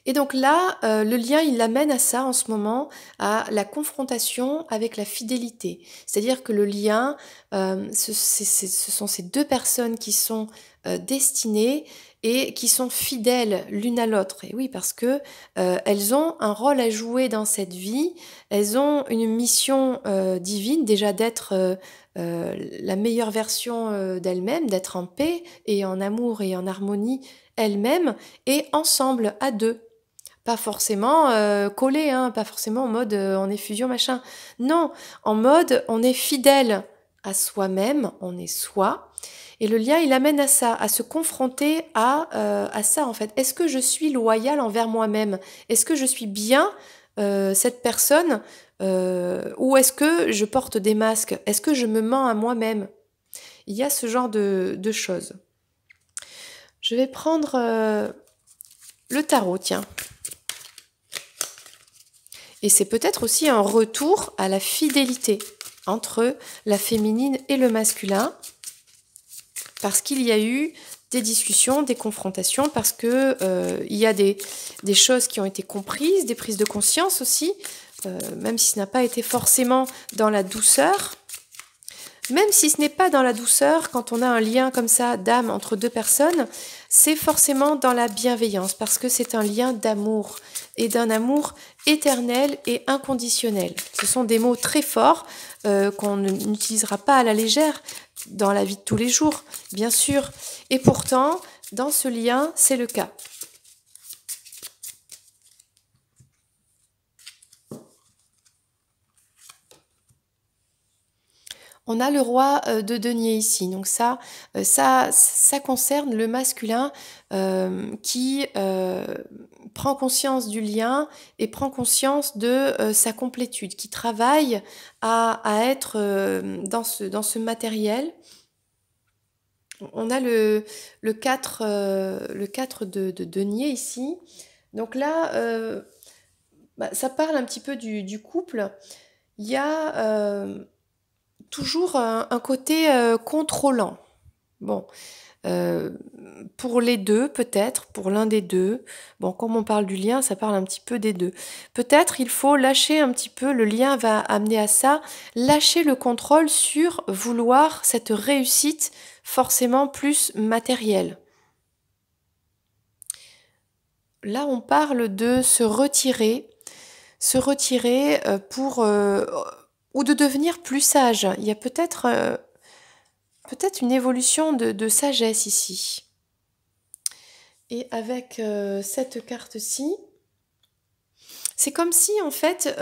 S1: Et donc là, le lien, il l'amène à ça en ce moment, à la confrontation avec la fidélité. C'est-à-dire que le lien, ce sont ces deux personnes qui sont destinées et qui sont fidèles l'une à l'autre. Et oui, parce que elles ont un rôle à jouer dans cette vie, elles ont une mission divine, déjà d'être la meilleure version d'elles-mêmes, d'être en paix et en amour et en harmonie elles-mêmes, et ensemble, à deux. Pas forcément collé, hein, pas forcément en mode on est fusion machin. Non, en mode on est fidèle à soi-même, on est soi, Et le lien, il amène à ça, à se confronter à ça en fait. Est-ce que je suis loyale envers moi-même? Est-ce que je suis bien cette personne ou est-ce que je porte des masques? Est-ce que je me mens à moi-même? Il y a ce genre de choses. Je vais prendre le tarot, tiens. Et c'est peut-être aussi un retour à la fidélité entre la féminine et le masculin, parce qu'il y a eu des discussions, des confrontations, parce que il y a des choses qui ont été comprises, des prises de conscience aussi, même si ce n'a pas été forcément dans la douceur. Même si ce n'est pas dans la douceur, quand on a un lien comme ça d'âme entre deux personnes, c'est forcément dans la bienveillance, parce que c'est un lien d'amour, et d'un amour éternel et inconditionnel. Ce sont des mots très forts qu'on n'utilisera pas à la légère dans la vie de tous les jours, bien sûr. Et pourtant, dans ce lien, c'est le cas. On a le roi de denier ici, donc ça concerne le masculin qui prend conscience du lien et prend conscience de sa complétude, qui travaille à être dans ce matériel. On a le 4, de denier ici. Donc là, ça parle un petit peu du couple. Il y a toujours un côté contrôlant. Bon, pour les deux, peut-être, pour l'un des deux. Bon, comme on parle du lien, ça parle un petit peu des deux. Peut-être il faut lâcher un petit peu, le lien va amener à ça, lâcher le contrôle sur vouloir cette réussite forcément plus matérielle. Là, on parle de se retirer pour ou de devenir plus sage. Il y a peut-être une évolution de sagesse ici. Et avec cette carte-ci, c'est comme si en fait,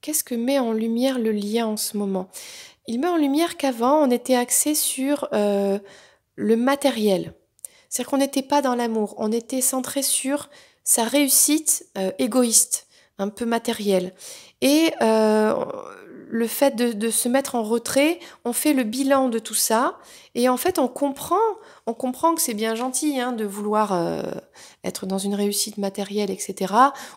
S1: qu'est-ce que met en lumière le lien en ce moment? Il met en lumière qu'avant, on était axé sur le matériel. C'est-à-dire qu'on n'était pas dans l'amour, on était centré sur sa réussite égoïste, un peu matérielle. Et le fait de se mettre en retrait, on fait le bilan de tout ça. Et en fait, on comprend que c'est bien gentil de vouloir être dans une réussite matérielle, etc.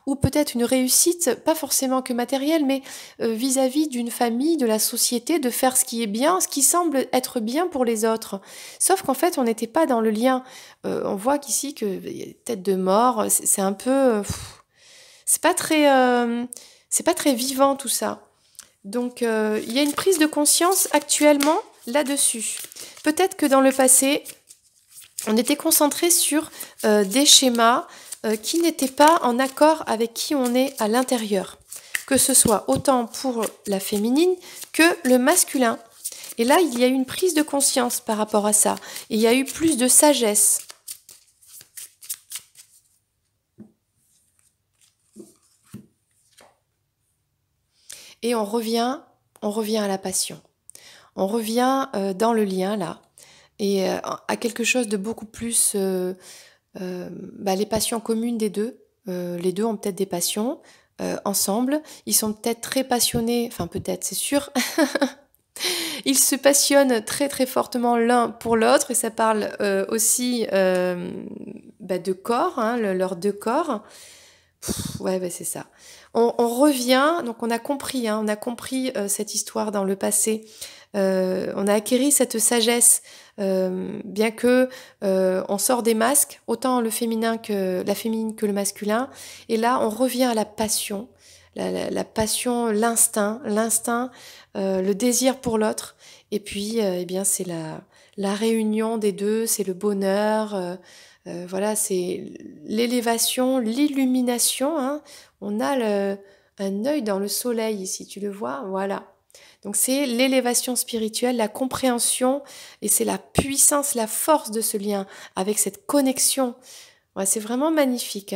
S1: Ou peut-être une réussite, pas forcément que matérielle, mais vis-à-vis d'une famille, de la société, de faire ce qui est bien, ce qui semble être bien pour les autres. Sauf qu'en fait, on n'était pas dans le lien. On voit qu'ici, qu'il y a des têtes de mort, c'est un peu... c'est pas très vivant tout ça. Donc, il y a une prise de conscience actuellement là-dessus. Peut-être que dans le passé, on était concentré sur des schémas qui n'étaient pas en accord avec qui on est à l'intérieur. Que ce soit autant pour la féminine que le masculin. Et là, il y a eu une prise de conscience par rapport à ça. Et il y a eu plus de sagesse. Et on revient à la passion. On revient dans le lien, là, et à quelque chose de beaucoup plus... les passions communes des deux. Les deux ont peut-être des passions ensemble. Ils sont peut-être très passionnés, enfin peut-être, c'est sûr. Ils se passionnent très très fortement l'un pour l'autre et ça parle aussi de corps, leurs deux corps. Ouais, c'est ça. On revient, donc on a compris cette histoire dans le passé. On a acquéri cette sagesse, bien que on sort des masques, autant la féminine que le masculin. Et là, on revient à la passion, la passion, l'instinct, le désir pour l'autre. Et puis, c'est la réunion des deux, c'est le bonheur. Voilà, c'est l'élévation, l'illumination. On a un œil dans le soleil ici, tu le vois? Voilà. Donc c'est l'élévation spirituelle, la compréhension, et c'est la puissance, la force de ce lien avec cette connexion. Ouais, c'est vraiment magnifique.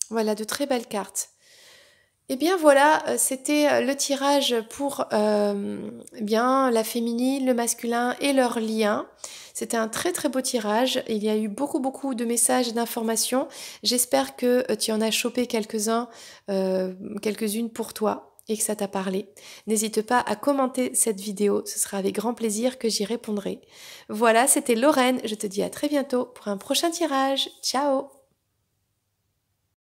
S1: Voilà, de très belles cartes. Et bien voilà, c'était le tirage pour bien la féminine, le masculin et leur lien. C'était un très très beau tirage. Il y a eu beaucoup beaucoup de messages et d'informations. J'espère que tu en as chopé quelques-uns, quelques-unes pour toi et que ça t'a parlé. N'hésite pas à commenter cette vidéo, ce sera avec grand plaisir que j'y répondrai. Voilà, c'était Lorraine. Je te dis à très bientôt pour un prochain tirage. Ciao!